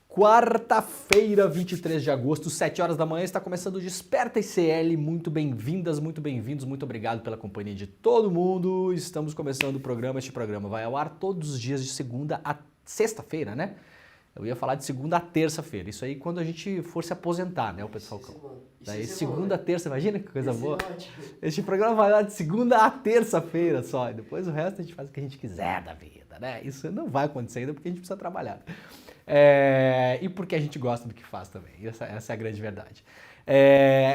Quarta-feira, 23 de agosto, 7 horas da manhã, está começando o Desperta ICL. Muito bem-vindas, muito bem-vindos, muito obrigado pela companhia de todo mundo. Estamos começando o programa, este programa vai ao ar todos os dias de segunda a sexta-feira, né? Eu ia falar de segunda a terça-feira, isso aí quando a gente for se aposentar, né, o pessoal? Daí segunda a terça, imagina que coisa boa. Este programa vai lá de segunda a terça-feira só, e depois o resto a gente faz o que a gente quiser da vida, né? Isso não vai acontecer ainda porque a gente precisa trabalhar. E porque a gente gosta do que faz também, essa é a grande verdade.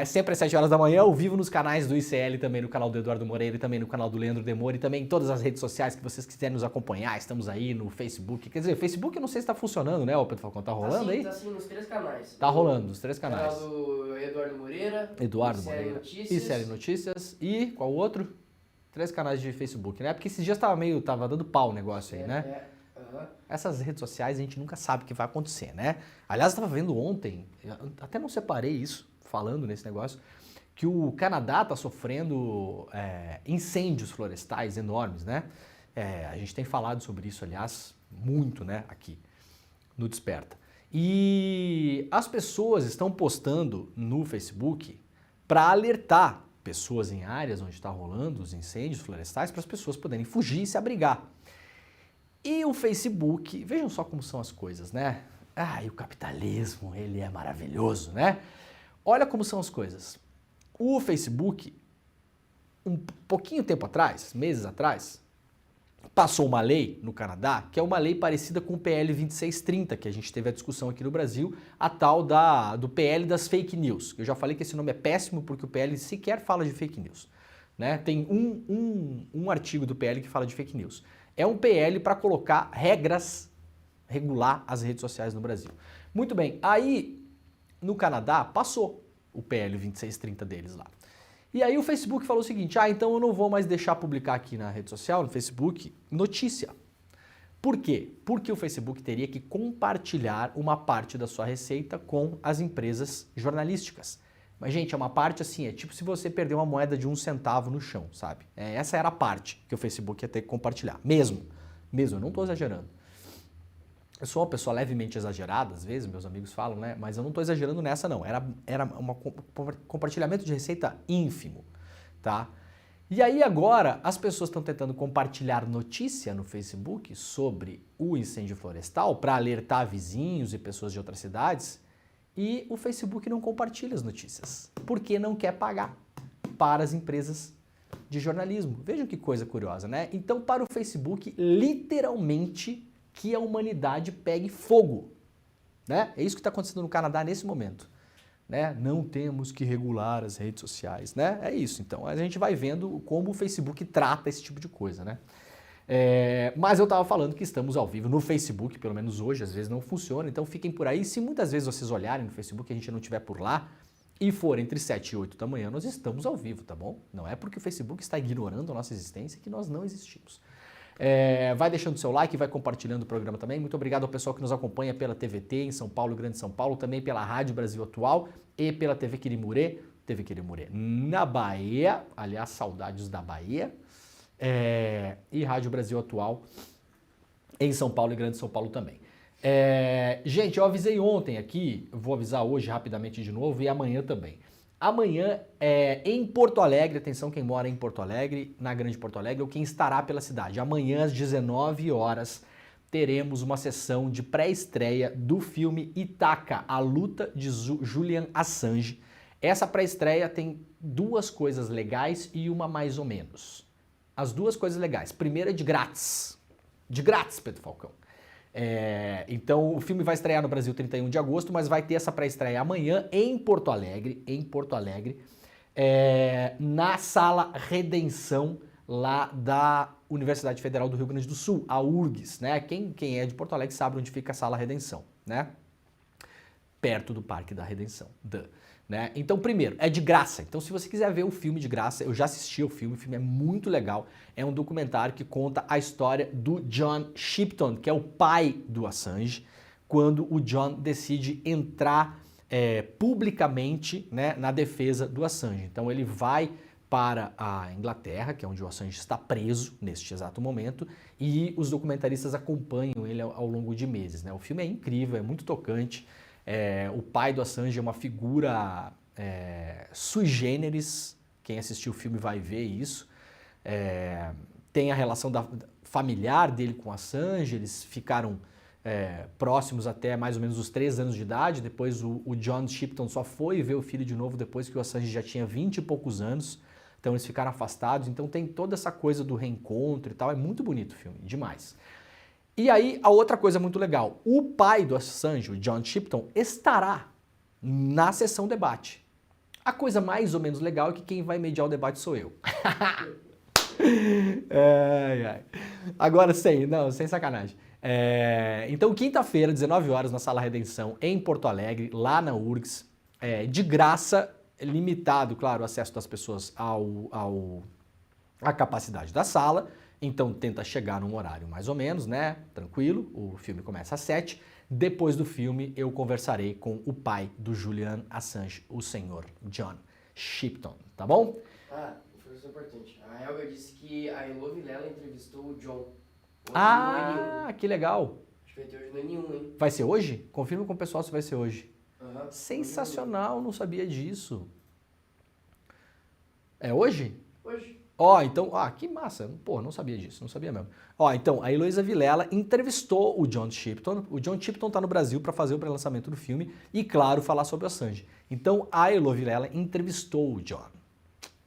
Sempre às 7 horas da manhã, ao vivo nos canais do ICL, também no canal do Eduardo Moreira e também no canal do Leandro Demore e também em todas as redes sociais que vocês quiserem nos acompanhar. Estamos aí no Facebook, quer dizer, Facebook eu não sei se está funcionando, né, ô Pedro Falcão, tá rolando aí? Tá sim, nos 3 canais. Tá rolando, nos 3 canais. Canal do Eduardo Moreira, ICL Notícias e qual outro? 3 canais de Facebook, né? Porque esses dias tava dando pau o negócio aí, né? Essas redes sociais a gente nunca sabe o que vai acontecer, né? Aliás, eu estava vendo ontem, até não separei isso, falando nesse negócio, que o Canadá está sofrendo incêndios florestais enormes, né? A gente tem falado sobre isso, aliás, muito, né, aqui no Desperta. E as pessoas estão postando no Facebook para alertar pessoas em áreas onde está rolando os incêndios florestais para as pessoas poderem fugir e se abrigar. E o Facebook, vejam só como são as coisas, né? E o capitalismo, ele é maravilhoso, né? Olha como são as coisas. O Facebook, um pouquinho tempo atrás, meses atrás, passou uma lei no Canadá, que é uma lei parecida com o PL 2630, que a gente teve a discussão aqui no Brasil, a tal do PL das fake news. Eu já falei que esse nome é péssimo porque o PL sequer fala de fake news, né? Tem um artigo do PL que fala de fake news. É um PL para colocar regras, regular as redes sociais no Brasil. Muito bem, aí no Canadá passou o PL 2630 deles lá. E aí o Facebook falou o seguinte, então eu não vou mais deixar publicar aqui na rede social, no Facebook, notícia. Por quê? Porque o Facebook teria que compartilhar uma parte da sua receita com as empresas jornalísticas. Mas, gente, é uma parte assim, é tipo se você perder uma moeda de 1 centavo no chão, sabe? Essa era a parte que o Facebook ia ter que compartilhar. Mesmo, eu não estou exagerando. Eu sou uma pessoa levemente exagerada, às vezes, meus amigos falam, né? Mas eu não estou exagerando nessa, não. Era um compartilhamento de receita ínfimo, tá? E aí agora as pessoas estão tentando compartilhar notícia no Facebook sobre o incêndio florestal para alertar vizinhos e pessoas de outras cidades. E o Facebook não compartilha as notícias, porque não quer pagar para as empresas de jornalismo. Vejam que coisa curiosa, né? Então, para o Facebook, literalmente, que a humanidade pegue fogo, né? É isso que está acontecendo no Canadá nesse momento, né? Não temos que regular as redes sociais, né? É isso, então. A gente vai vendo como o Facebook trata esse tipo de coisa, né? Mas eu estava falando que estamos ao vivo no Facebook, pelo menos hoje, às vezes não funciona, então fiquem por aí. Se muitas vezes vocês olharem no Facebook e a gente não estiver por lá e for entre 7 e 8 da manhã, nós estamos ao vivo, tá bom? Não é porque o Facebook está ignorando a nossa existência que nós não existimos. Vai deixando seu like, vai compartilhando o programa também. Muito obrigado ao pessoal que nos acompanha pela TVT em São Paulo, Grande São Paulo, também pela Rádio Brasil Atual e pela TV Quirimurê na Bahia, aliás, saudades da Bahia. E Rádio Brasil Atual em São Paulo e Grande São Paulo também. Gente, eu avisei ontem aqui, vou avisar hoje rapidamente de novo e amanhã também. Amanhã em Porto Alegre, atenção quem mora em Porto Alegre, na Grande Porto Alegre, ou quem estará pela cidade. Amanhã às 19 horas teremos uma sessão de pré-estreia do filme Ítaca, a luta de Julian Assange. Essa pré-estreia tem 2 coisas legais e uma mais ou menos. As 2 coisas legais. Primeiro é de grátis, Pedro Falcão. Então o filme vai estrear no Brasil 31 de agosto, mas vai ter essa pré-estreia amanhã em Porto Alegre, na Sala Redenção, lá da Universidade Federal do Rio Grande do Sul, a URGS, né? Quem é de Porto Alegre sabe onde fica a Sala Redenção, né? Perto do Parque da Redenção, né? Então, primeiro, é de graça. Então, se você quiser ver o filme de graça, eu já assisti ao filme, o filme é muito legal. É um documentário que conta a história do John Shipton, que é o pai do Assange, quando o John decide entrar publicamente, né, na defesa do Assange. Então ele vai para a Inglaterra, que é onde o Assange está preso neste exato momento, e os documentaristas acompanham ele ao longo de meses, né? O filme é incrível, é muito tocante. O pai do Assange é uma figura sui generis, quem assistiu o filme vai ver isso. Tem a relação familiar dele com o Assange, eles ficaram próximos até mais ou menos os 3 anos de idade. Depois o John Shipton só foi ver o filho de novo depois que o Assange já tinha 20 e poucos anos. Então eles ficaram afastados, então tem toda essa coisa do reencontro e tal, é muito bonito o filme, demais. E aí, a outra coisa muito legal, o pai do Assange, o John Shipton, estará na sessão debate. A coisa mais ou menos legal é que quem vai mediar o debate sou eu. Agora sem sacanagem. Então, quinta-feira, 19 horas, na Sala Redenção, em Porto Alegre, lá na URGS, de graça, limitado, claro, o acesso das pessoas à capacidade da sala, então tenta chegar num horário mais ou menos, né, tranquilo, o filme começa às 7, depois do filme eu conversarei com o pai do Julian Assange, o senhor John Shipton, tá bom? Informação importante, a Helga disse que a Elo Vilela entrevistou o John. Que legal! Acho que vai ter hoje no N1, hein? Vai ser hoje? Confirma com o pessoal se vai ser hoje. Uhum. Sensacional, não sabia disso. É hoje? Hoje. Então, que massa. Pô, não sabia disso, não sabia mesmo. Então, a Heloísa Vilela entrevistou o John Shipton. O John Shipton tá no Brasil para fazer o pré-lançamento do filme e, claro, falar sobre o Assange. Então, a Elo Vilela entrevistou o John.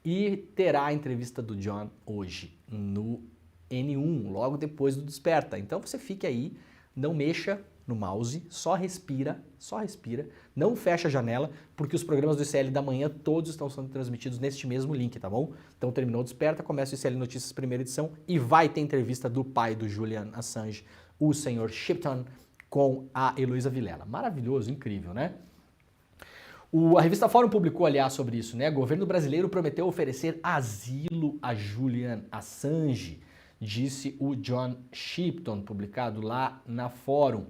E terá a entrevista do John hoje no N1, logo depois do Desperta. Então, você fique aí, não mexa no mouse, só respira, não fecha a janela, porque os programas do ICL da manhã todos estão sendo transmitidos neste mesmo link, tá bom? Então terminou o Desperta, começa o ICL Notícias primeira edição e vai ter entrevista do pai do Julian Assange, o senhor Shipton, com a Heloísa Vilela. Maravilhoso, incrível, né? A revista Fórum publicou, aliás, sobre isso, né? O governo brasileiro prometeu oferecer asilo a Julian Assange, disse o John Shipton, publicado lá na Fórum.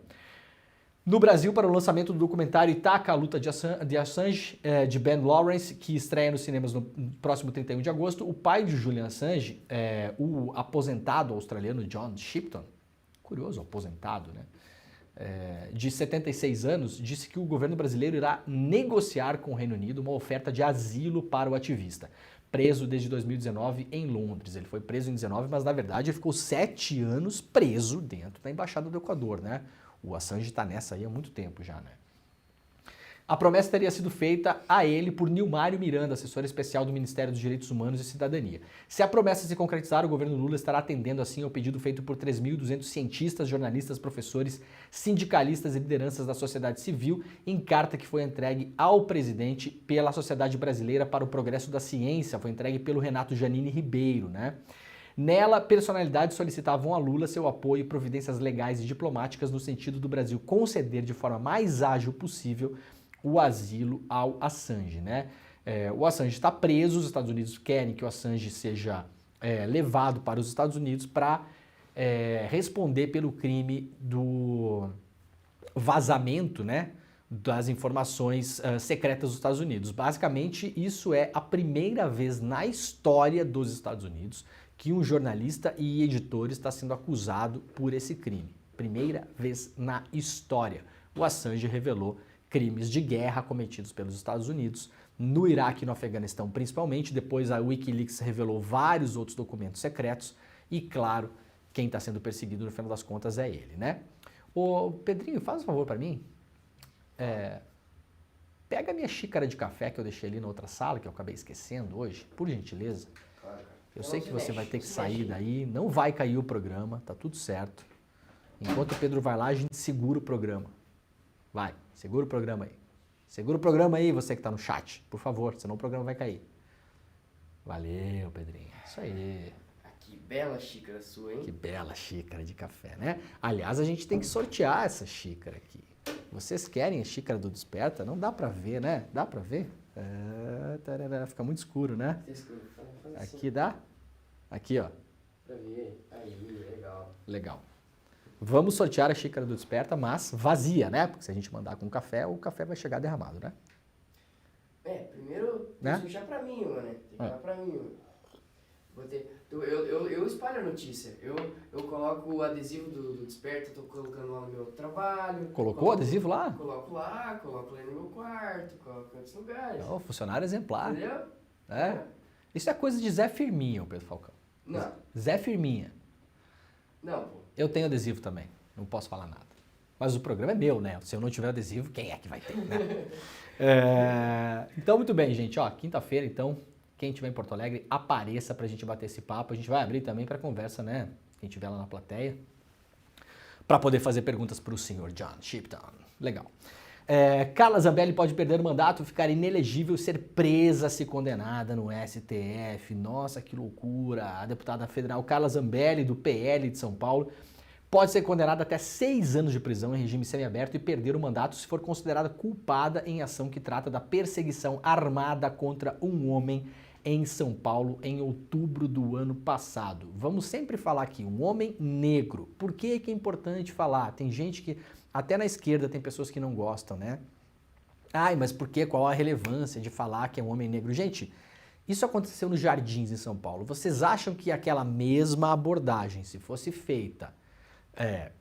No Brasil, para o lançamento do documentário Itaca, a luta de Assange, de Ben Lawrence, que estreia nos cinemas no próximo 31 de agosto, o pai de Julian Assange, o aposentado australiano John Shipton, curioso, aposentado, né? De 76 anos, disse que o governo brasileiro irá negociar com o Reino Unido uma oferta de asilo para o ativista, preso desde 2019 em Londres. Ele foi preso em 2019, mas na verdade ele ficou 7 anos preso dentro da Embaixada do Equador, né? O Assange está nessa aí há muito tempo já, né? A promessa teria sido feita a ele por Nilmário Miranda, assessor especial do Ministério dos Direitos Humanos e Cidadania. Se a promessa se concretizar, o governo Lula estará atendendo assim ao pedido feito por 3.200 cientistas, jornalistas, professores, sindicalistas e lideranças da sociedade civil em carta que foi entregue ao presidente pela Sociedade Brasileira para o Progresso da Ciência, foi entregue pelo Renato Janine Ribeiro, né? Nela, personalidades solicitavam a Lula seu apoio e providências legais e diplomáticas no sentido do Brasil conceder de forma mais ágil possível o asilo ao Assange, né? O Assange está preso, os Estados Unidos querem que o Assange seja levado para os Estados Unidos para responder pelo crime do vazamento, né, das informações secretas dos Estados Unidos. Basicamente, isso é a primeira vez na história dos Estados Unidos que um jornalista e editor está sendo acusado por esse crime. Primeira vez na história. O Assange revelou crimes de guerra cometidos pelos Estados Unidos no Iraque e no Afeganistão principalmente. Depois a Wikileaks revelou vários outros documentos secretos e, claro, quem está sendo perseguido no final das contas é ele, né? Ô, Pedrinho, faz um favor para mim. Pega a minha xícara de café que eu deixei ali na outra sala, que eu acabei esquecendo hoje, por gentileza. Claro. Eu sei que você vai ter que sair daí, não vai cair o programa, tá tudo certo. Enquanto o Pedro vai lá, a gente segura o programa. Vai, segura o programa aí. Segura o programa aí, você que tá no chat, por favor, senão o programa vai cair. Valeu, Pedrinho. Isso aí. Que bela xícara sua, hein? Que bela xícara de café, né? Aliás, a gente tem que sortear essa xícara aqui. Vocês querem a xícara do Desperta? Não dá pra ver, né? Dá pra ver? Fica muito escuro, né? Escuro. Aqui dá? Aqui, ó. Pra ver. Aí, legal. Legal. Vamos sortear a xícara do Desperta, mas vazia, né? Porque se a gente mandar com café, o café vai chegar derramado, né? Primeiro tem que deixar pra mim, mano. Tem que dar pra mim, mano. Eu espalho a notícia. Eu coloco o adesivo do Desperta, tô colocando lá no meu trabalho. Colocou o adesivo lá? Coloco lá no meu quarto, coloco em outros lugares. Oh, funcionário exemplar. Entendeu? Isso é coisa de Zé Firminha, Pedro Falcão. Não. Zé Firminha. Não, pô. Eu tenho adesivo também, não posso falar nada. Mas o programa é meu, né? Se eu não tiver adesivo, quem é que vai ter, né? Então, muito bem, gente. Ó, quinta-feira, então, quem estiver em Porto Alegre, apareça pra gente bater esse papo. A gente vai abrir também pra conversa, né? Quem estiver lá na plateia. Pra poder fazer perguntas pro senhor John Shipton. Legal. Carla Zambelli pode perder o mandato, ficar inelegível, ser presa se condenada no STF. Nossa, que loucura. A deputada federal Carla Zambelli, do PL de São Paulo, pode ser condenada até 6 anos de prisão em regime semiaberto e perder o mandato se for considerada culpada em ação que trata da perseguição armada contra um homem em São Paulo em outubro do ano passado. Vamos sempre falar aqui, um homem negro. Por que é importante falar? Tem gente que, até na esquerda, tem pessoas que não gostam, né? Ai, mas por quê? Qual a relevância de falar que é um homem negro? Gente, isso aconteceu nos Jardins em São Paulo. Vocês acham que aquela mesma abordagem, se fosse feita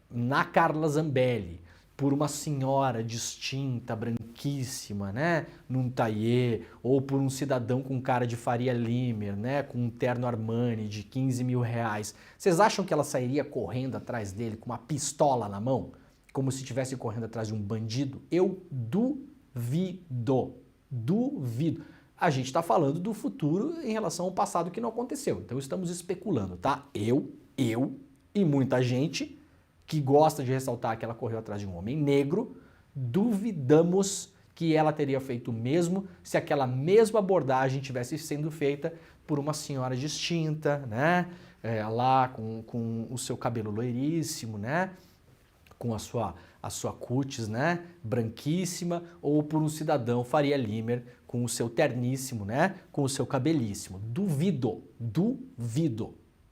na Carla Zambelli, por uma senhora distinta, branquíssima, né, num taillé, ou por um cidadão com cara de Faria Limer, né, com um terno Armani de 15 mil reais, vocês acham que ela sairia correndo atrás dele com uma pistola na mão, como se estivesse correndo atrás de um bandido? Eu duvido. A gente está falando do futuro em relação ao passado que não aconteceu, então estamos especulando, tá? Eu e muita gente que gosta de ressaltar que ela correu atrás de um homem negro, duvidamos que ela teria feito o mesmo se aquela mesma abordagem tivesse sendo feita por uma senhora distinta, né? Lá com o seu cabelo loiríssimo, né? Com a sua cutis, né? Branquíssima, ou por um cidadão Faria Limer com o seu terníssimo, né? Com o seu cabelíssimo. Duvido.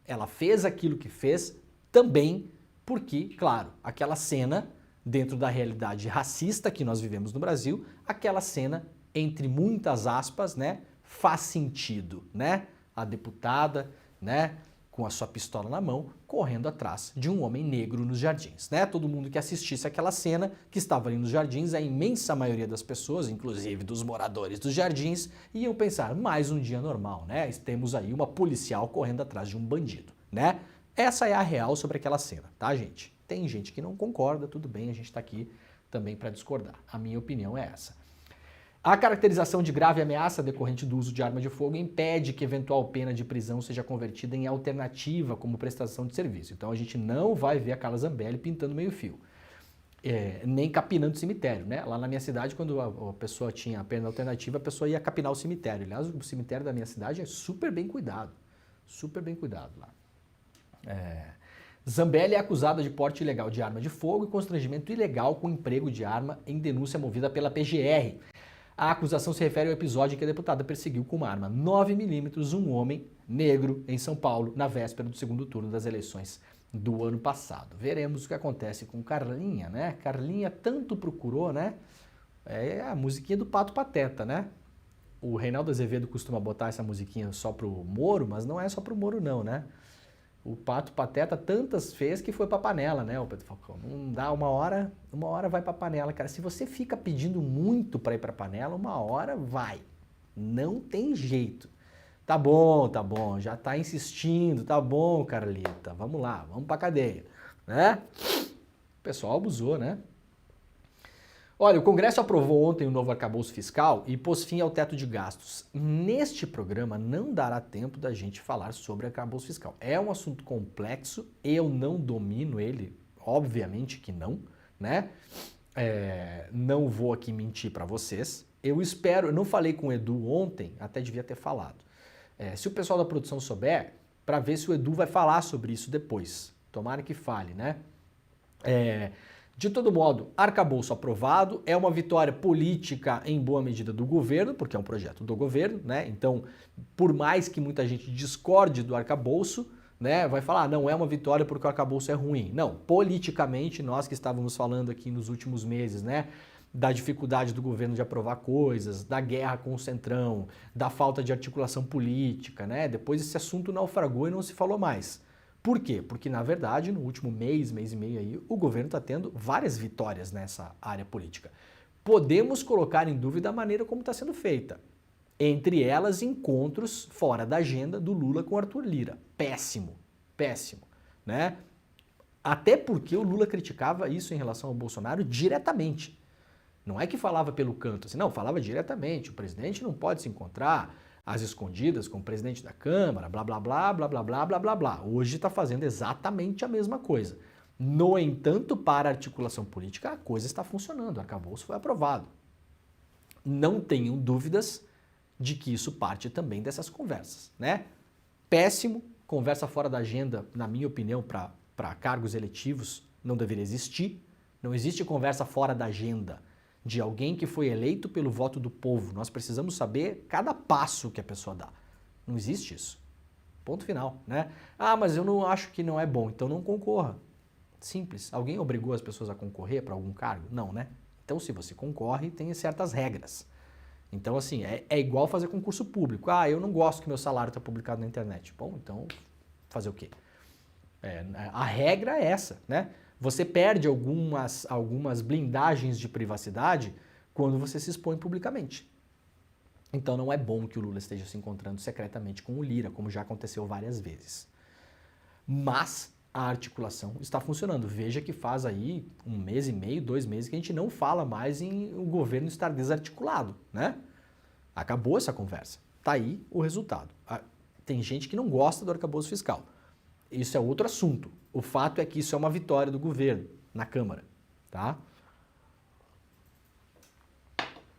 Ela fez aquilo que fez também porque, claro, aquela cena, dentro da realidade racista que nós vivemos no Brasil, aquela cena, entre muitas aspas, né, faz sentido, né? A deputada, né, com a sua pistola na mão, correndo atrás de um homem negro nos Jardins, né? Todo mundo que assistisse aquela cena, que estava ali nos Jardins, a imensa maioria das pessoas, inclusive dos moradores dos Jardins, iam pensar, mais um dia normal, né? Temos aí uma policial correndo atrás de um bandido, né? Essa é a real sobre aquela cena, tá, gente? Tem gente que não concorda, tudo bem, a gente está aqui também para discordar. A minha opinião é essa. A caracterização de grave ameaça decorrente do uso de arma de fogo impede que eventual pena de prisão seja convertida em alternativa como prestação de serviço. Então a gente não vai ver a Carla Zambelli pintando meio fio, nem capinando cemitério, né? Lá na minha cidade, quando a pessoa tinha a pena alternativa, a pessoa ia capinar o cemitério. Aliás, o cemitério da minha cidade é super bem cuidado lá. Zambelli é acusada de porte ilegal de arma de fogo e constrangimento ilegal com emprego de arma em denúncia movida pela PGR. A acusação se refere ao episódio em que a deputada perseguiu com uma arma 9mm um homem negro em São Paulo na véspera do segundo turno das eleições do ano passado. Veremos o que acontece com Carlinha, né? Carlinha tanto procurou, né? É a musiquinha do Pato Pateta, né? O Reinaldo Azevedo costuma botar essa musiquinha só pro Moro, mas não é só pro Moro não, né? O Pato Pateta tantas fez que foi pra panela, né, o Pedro Falcão? Não dá uma hora vai pra panela, cara. Se você fica pedindo muito pra ir pra panela, uma hora vai. Não tem jeito. Tá bom, já tá insistindo, tá bom, Carlita. Vamos lá, vamos pra cadeia, né? O pessoal abusou, né? Olha, o Congresso aprovou ontem o novo arcabouço fiscal e pôs fim ao teto de gastos. Neste programa não dará tempo da gente falar sobre arcabouço fiscal. É um assunto complexo, eu não domino ele, obviamente que não, né? Não vou aqui mentir para vocês. Eu não falei com o Edu ontem, até devia ter falado. Se o pessoal da produção souber, para ver se o Edu vai falar sobre isso depois. Tomara que fale, né? De todo modo, arcabouço aprovado, é uma vitória política em boa medida do governo, porque é um projeto do governo, né? Então, por mais que muita gente discorde do arcabouço, né, vai falar, não é uma vitória porque o arcabouço é ruim. Não, politicamente, nós que estávamos falando aqui nos últimos meses, né, da dificuldade do governo de aprovar coisas, da guerra com o Centrão, da falta de articulação política, né, depois esse assunto naufragou e não se falou mais. Por quê? Porque, na verdade, no último mês e meio aí, o governo está tendo várias vitórias nessa área política. Podemos colocar em dúvida a maneira como está sendo feita. Entre elas, encontros fora da agenda do Lula com Arthur Lira. Péssimo, péssimo, né? Até porque o Lula criticava isso em relação ao Bolsonaro diretamente. Não é que falava pelo canto, assim, não, falava diretamente. O presidente não pode se encontrar às escondidas com o presidente da Câmara, blá, blá, blá, blá, blá, blá, blá, blá, blá. Hoje está fazendo exatamente a mesma coisa. No entanto, para a articulação política, a coisa está funcionando, o arcabouço foi aprovado. Não tenham dúvidas de que isso parte também dessas conversas, né? Péssimo, conversa fora da agenda, na minha opinião, para cargos eletivos, não deveria existir. Não existe conversa fora da agenda de alguém que foi eleito pelo voto do povo. Nós precisamos saber cada passo que a pessoa dá. Não existe isso. Ponto final, né? Ah, mas eu não acho que não é bom, então não concorra. Simples. Alguém obrigou as pessoas a concorrer para algum cargo? Não, né? Então, se você concorre, tem certas regras. Então, assim, é igual fazer concurso público. Ah, eu não gosto que meu salário está publicado na internet. Bom, então, fazer o quê? A regra é essa, né? Você perde algumas blindagens de privacidade quando você se expõe publicamente. Então não é bom que o Lula esteja se encontrando secretamente com o Lira, como já aconteceu várias vezes. Mas a articulação está funcionando. Veja que faz aí 1 mês e meio, 2 meses que a gente não fala mais em o governo estar desarticulado, né? Acabou essa conversa. Tá aí o resultado. Tem gente que não gosta do arcabouço fiscal. Isso é outro assunto. O fato é que isso é uma vitória do governo na Câmara, tá?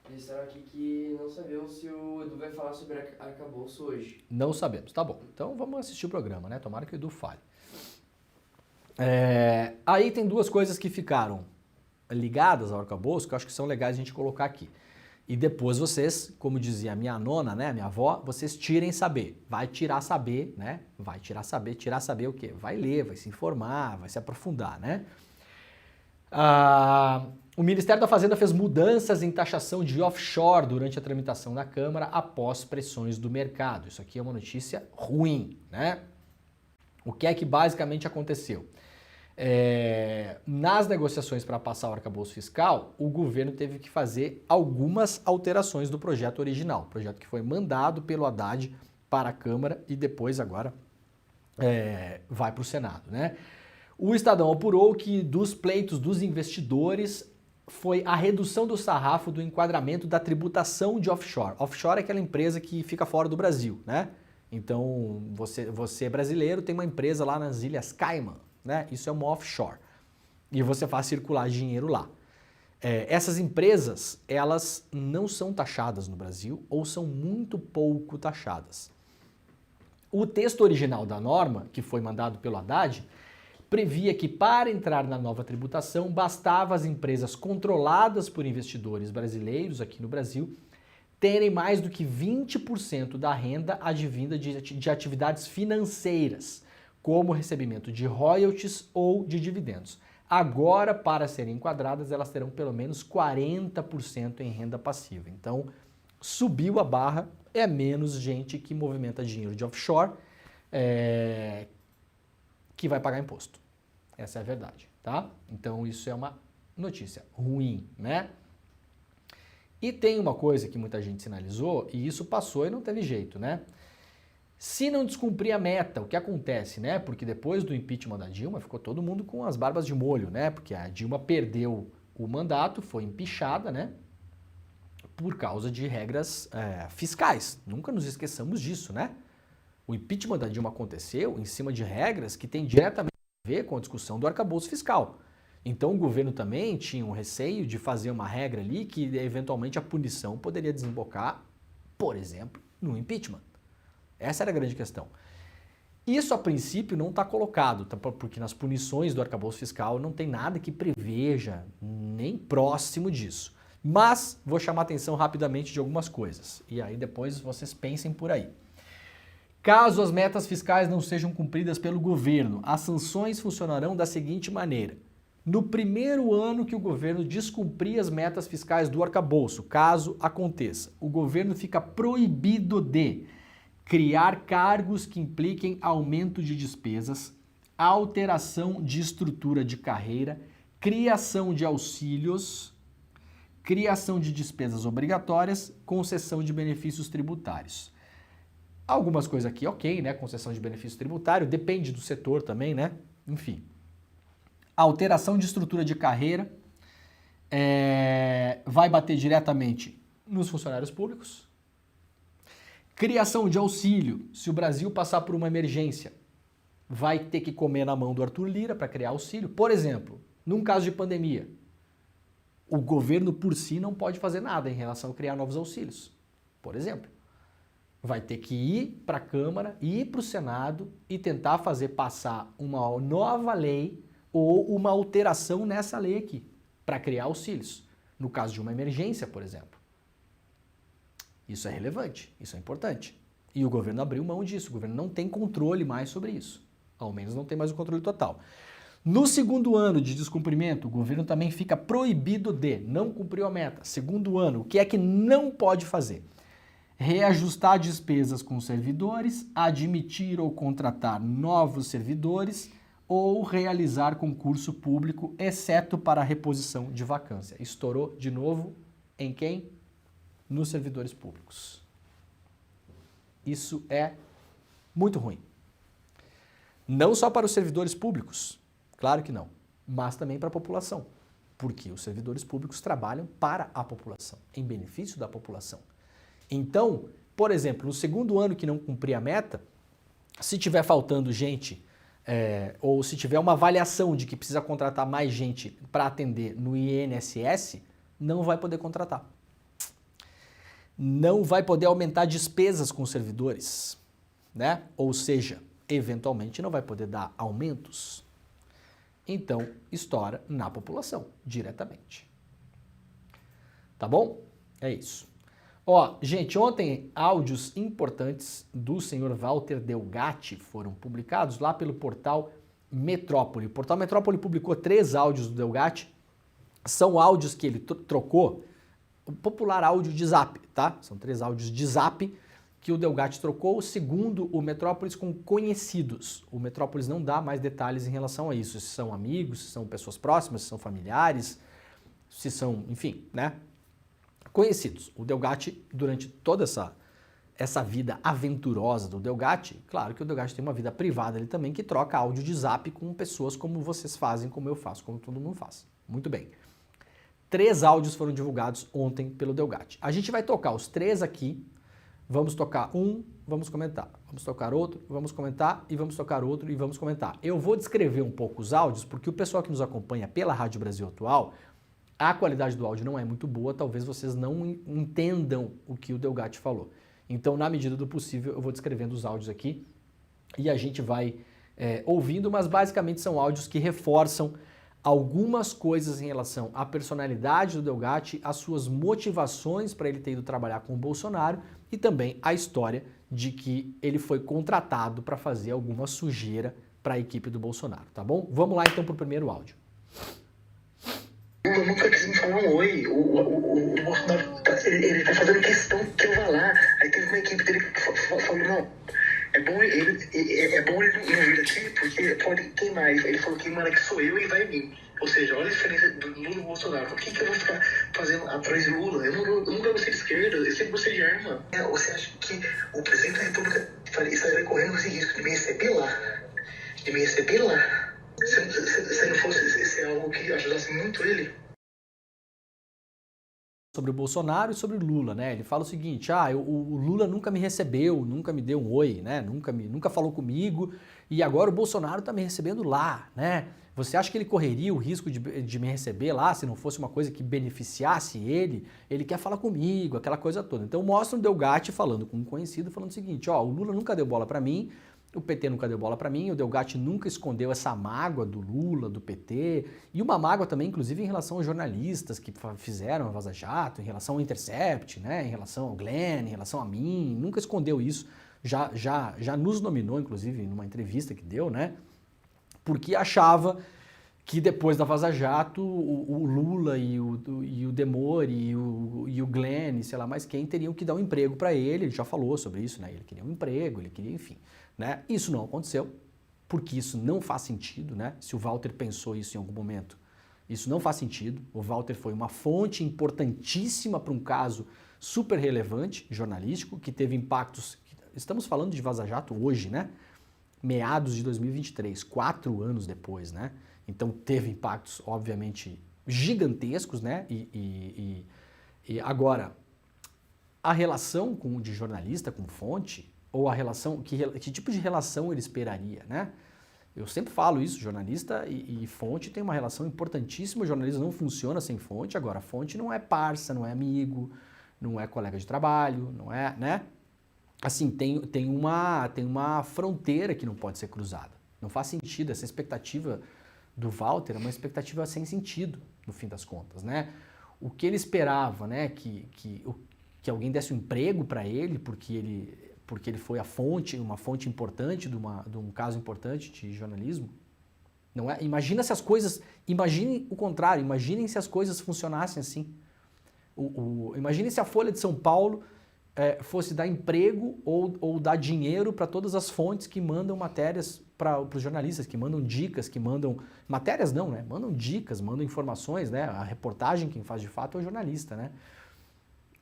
Eles disseram aqui que não sabemos se o Edu vai falar sobre arcabouço hoje. Não sabemos, tá bom. Então vamos assistir o programa, né? Tomara que o Edu fale. Aí tem 2 coisas que ficaram ligadas ao arcabouço que eu acho que são legais a gente colocar aqui. E depois vocês, como dizia a minha nona, né, a minha avó, vocês tirem saber. Vai tirar saber, né? Vai tirar saber o quê? Vai ler, vai se informar, vai se aprofundar, né? O Ministério da Fazenda fez mudanças em taxação de offshore durante a tramitação na Câmara após pressões do mercado. Isso aqui é uma notícia ruim, né? O que é que basicamente aconteceu? Nas negociações para passar o arcabouço fiscal, o governo teve que fazer algumas alterações do projeto original, projeto que foi mandado pelo Haddad para a Câmara e depois agora vai para o Senado, né? O Estadão apurou que dos pleitos dos investidores foi a redução do sarrafo do enquadramento da tributação de offshore. Offshore é aquela empresa que fica fora do Brasil, né? Então, você brasileiro tem uma empresa lá nas Ilhas Cayman, né? Isso é uma offshore. E você faz circular dinheiro lá. Essas empresas, elas não são taxadas no Brasil ou são muito pouco taxadas. O texto original da norma, que foi mandado pelo Haddad, previa que para entrar na nova tributação bastava as empresas controladas por investidores brasileiros aqui no Brasil terem mais do que 20% da renda advinda de atividades financeiras, como recebimento de royalties ou de dividendos. Agora, para serem enquadradas, elas terão pelo menos 40% em renda passiva. Então, subiu a barra, é menos gente que movimenta dinheiro de offshore que vai pagar imposto. Essa é a verdade, tá? Então, isso é uma notícia ruim, né? E tem uma coisa que muita gente sinalizou, e isso passou e não teve jeito, né? Se não descumprir a meta, o que acontece, né? Porque depois do impeachment da Dilma, ficou todo mundo com as barbas de molho, né? Porque a Dilma perdeu o mandato, foi empichada, né? Por causa de regras fiscais. Nunca nos esqueçamos disso, né? O impeachment da Dilma aconteceu em cima de regras que têm diretamente a ver com a discussão do arcabouço fiscal. Então o governo também tinha um receio de fazer uma regra ali que eventualmente a punição poderia desembocar, por exemplo, no impeachment. Essa era a grande questão. Isso, a princípio, não está colocado, porque nas punições do arcabouço fiscal não tem nada que preveja nem próximo disso. Mas vou chamar a atenção rapidamente de algumas coisas. E aí depois vocês pensem por aí. Caso as metas fiscais não sejam cumpridas pelo governo, as sanções funcionarão da seguinte maneira. No primeiro ano que o governo descumprir as metas fiscais do arcabouço, caso aconteça, o governo fica proibido de criar cargos que impliquem aumento de despesas, alteração de estrutura de carreira, criação de auxílios, criação de despesas obrigatórias, concessão de benefícios tributários. Algumas coisas aqui, ok, né? Concessão de benefício tributário, depende do setor também, né? Enfim. Alteração de estrutura de carreira vai bater diretamente nos funcionários públicos. Criação de auxílio. Se o Brasil passar por uma emergência, vai ter que comer na mão do Arthur Lira para criar auxílio. Por exemplo, num caso de pandemia, o governo por si não pode fazer nada em relação a criar novos auxílios. Por exemplo, vai ter que ir para a Câmara, ir para o Senado e tentar fazer passar uma nova lei ou uma alteração nessa lei aqui, para criar auxílios, no caso de uma emergência, por exemplo. Isso é relevante, isso é importante. E o governo abriu mão disso, o governo não tem controle mais sobre isso, ao menos não tem mais o controle total. No segundo ano de descumprimento, o governo também fica proibido de, não cumpriu a meta. Segundo ano, o que é que não pode fazer? Reajustar despesas com servidores, admitir ou contratar novos servidores, ou realizar concurso público, exceto para a reposição de vacância. Estourou de novo em quem? Nos servidores públicos. Isso é muito ruim. Não só para os servidores públicos, claro que não, mas também para a população, porque os servidores públicos trabalham para a população, em benefício da população. Então, por exemplo, no segundo ano que não cumprir a meta, se tiver faltando gente, ou se tiver uma avaliação de que precisa contratar mais gente para atender no INSS, não vai poder contratar. Não vai poder aumentar despesas com os servidores, né? Ou seja, eventualmente não vai poder dar aumentos. Então, estoura na população, diretamente. Tá bom? É isso. Ó, gente, ontem áudios importantes do senhor Walter Delgatti foram publicados lá pelo portal Metrópole. O portal Metrópole publicou 3 áudios do Delgatti. São áudios que ele trocou, o popular áudio de Zap, tá? São 3 áudios de Zap que o Delgatti trocou, segundo o Metrópolis, com conhecidos. O Metrópolis não dá mais detalhes em relação a isso, se são amigos, se são pessoas próximas, se são familiares, se são, enfim, né? Conhecidos. O Delgatti, durante toda essa vida aventurosa do Delgatti, claro que o Delgatti tem uma vida privada ali também, que troca áudio de Zap com pessoas como vocês fazem, como eu faço, como todo mundo faz. Muito bem. 3 áudios foram divulgados ontem pelo Delgatti. A gente vai tocar os 3 aqui, vamos tocar um, vamos comentar. Vamos tocar outro, vamos comentar, e vamos tocar outro e vamos comentar. Eu vou descrever um pouco os áudios, porque o pessoal que nos acompanha pela Rádio Brasil Atual, a qualidade do áudio não é muito boa, talvez vocês não entendam o que o Delgatti falou. Então, na medida do possível, eu vou descrevendo os áudios aqui e a gente vai ouvindo, mas basicamente são áudios que reforçam algumas coisas em relação à personalidade do Delgatti, as suas motivações para ele ter ido trabalhar com o Bolsonaro e também a história de que ele foi contratado para fazer alguma sujeira para a equipe do Bolsonaro, tá bom? Vamos lá então para o primeiro áudio. Eu nunca quis me falar um oi. O Bolsonaro, ele tá fazendo questão que eu vá lá. Aí teve uma equipe dele que falou, não, é bom ele não vir aqui, porque pode queimar. Ele falou que manda que sou eu e vai vir. Ou seja, olha a diferença do Lula e do Bolsonaro. Por que eu vou ficar fazendo atrás de Lula? Eu nunca gostei de esquerda, eu sempre gostei de arma. Você acha que o presidente da República estaria correndo esse risco de me receber lá? Se não fosse ser algo que ajudasse muito ele. Sobre o Bolsonaro e sobre o Lula, né? Ele fala o seguinte, o Lula nunca me recebeu, nunca me deu um oi, né? Nunca falou comigo e agora o Bolsonaro tá me recebendo lá, né? Você acha que ele correria o risco de me receber lá se não fosse uma coisa que beneficiasse ele? Ele quer falar comigo, aquela coisa toda. Então mostra o Delgatti falando com um conhecido, falando o seguinte, o Lula nunca deu bola pra mim, o PT nunca deu bola para mim, o Delgatti nunca escondeu essa mágoa do Lula, do PT, e uma mágoa também, inclusive, em relação aos jornalistas que fizeram a Vaza Jato, em relação ao Intercept, né, em relação ao Glenn, em relação a mim, nunca escondeu isso, já nos nominou, inclusive, numa entrevista que deu, né? Porque achava que depois da Vaza Jato, o Lula e o Demore e o Glenn, sei lá mais quem, teriam que dar um emprego para ele já falou sobre isso, né? Ele queria um emprego, ele queria, enfim, né? Isso não aconteceu, porque isso não faz sentido, né? Se o Walter pensou isso em algum momento, isso não faz sentido. O Walter foi uma fonte importantíssima para um caso super relevante, jornalístico, que teve impactos, estamos falando de Vaza Jato hoje, né? Meados de 2023, 4 anos depois, né? Então teve impactos, obviamente, gigantescos, né? E agora, a relação de jornalista com fonte, ou a relação, que tipo de relação ele esperaria, né? Eu sempre falo isso, jornalista e fonte tem uma relação importantíssima, o jornalismo não funciona sem fonte, agora a fonte não é parça, não é amigo, não é colega de trabalho, não é, né? Assim, tem uma fronteira que não pode ser cruzada. Não faz sentido, essa expectativa do Walter é uma expectativa sem sentido, no fim das contas, né? O que ele esperava, né, que alguém desse um emprego para ele, porque ele foi uma fonte importante de um caso importante de jornalismo, não é? Imagine o contrário, imaginem se as coisas funcionassem assim. Imagine se a Folha de São Paulo fosse dar emprego ou dar dinheiro para todas as fontes que mandam matérias para os jornalistas, que mandam dicas, que mandam... Matérias não, né? Mandam dicas, mandam informações, né? A reportagem quem faz de fato é o jornalista, né?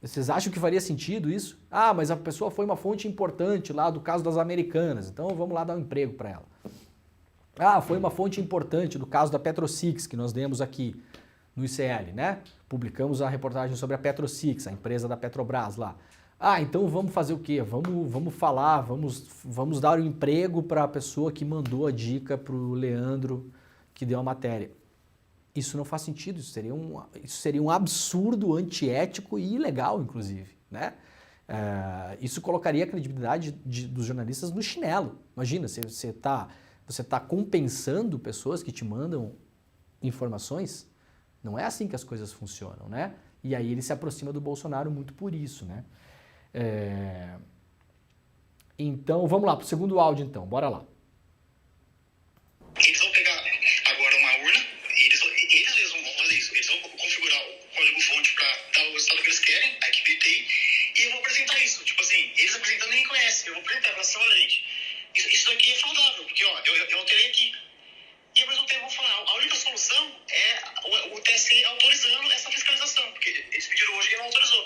Vocês acham que faria sentido isso? Ah, mas a pessoa foi uma fonte importante lá do caso das Americanas, então vamos lá dar um emprego para ela. Ah, foi uma fonte importante do caso da PetroSix, que nós demos aqui no ICL, né? Publicamos a reportagem sobre a PetroSix, a empresa da Petrobras lá. Ah, então vamos fazer o quê? Vamos falar, vamos dar um emprego para a pessoa que mandou a dica para o Leandro que deu a matéria. Isso não faz sentido, isso seria um absurdo, antiético e ilegal, inclusive, né? Isso colocaria a credibilidade dos jornalistas no chinelo. Imagina, você tá compensando pessoas que te mandam informações. Não é assim que as coisas funcionam, né? E aí ele se aproxima do Bolsonaro muito por isso, né? Então, vamos lá, pro segundo áudio então, bora lá. Eles vão pegar agora uma urna, eles mesmos vão fazer isso, eles vão configurar o código-fonte para dar o resultado que eles querem, a equipe TI, e eu vou apresentar isso. Tipo assim, eles apresentando ninguém conhece, eu vou apresentar para assim, olha gente, isso daqui é saudável, porque ó, eu alterei aqui. E ao mesmo tempo eu vou falar, a única solução é o TSE autorizando essa fiscalização, porque eles pediram hoje e não autorizou.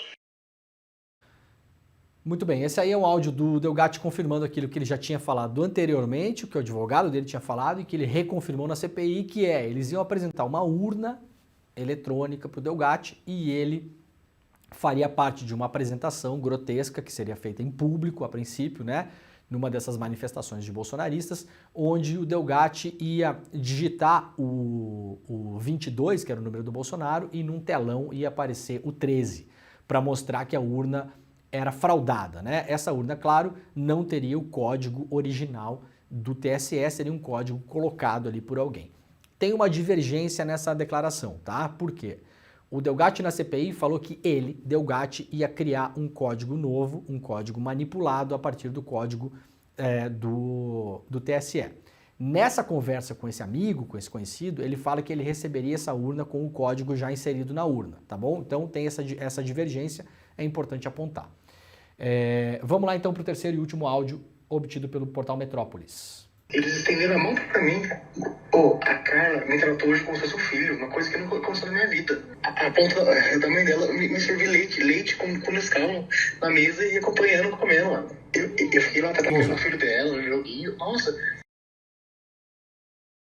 Muito bem, esse aí é um áudio do Delgatti confirmando aquilo que ele já tinha falado anteriormente, o que o advogado dele tinha falado e que ele reconfirmou na CPI, que eles iam apresentar uma urna eletrônica para o Delgatti e ele faria parte de uma apresentação grotesca que seria feita em público a princípio, né? Numa dessas manifestações de bolsonaristas, onde o Delgatti ia digitar o 22, que era o número do Bolsonaro, e num telão ia aparecer o 13, para mostrar que a urna era fraudada, né? Essa urna, claro, não teria o código original do TSE, seria um código colocado ali por alguém. Tem uma divergência nessa declaração, tá? Por quê? O Delgatti na CPI falou que ele, Delgatti, ia criar um código novo, um código manipulado a partir do código do TSE. Nessa conversa com esse amigo, com esse conhecido, ele fala que ele receberia essa urna com o código já inserido na urna, tá bom? Então tem essa divergência, é importante apontar. Vamos lá então para o terceiro e último áudio obtido pelo portal Metrópolis. Eles estenderam a mão pra mim. A Carla me tratou hoje como se fosse um filho, uma coisa que nunca aconteceu na minha vida. A ponta da mãe dela me serviu leite com Nescau na mesa e acompanhando, comendo, mano. Eu fiquei lá, atacando o filho dela, no joguinho. Nossa.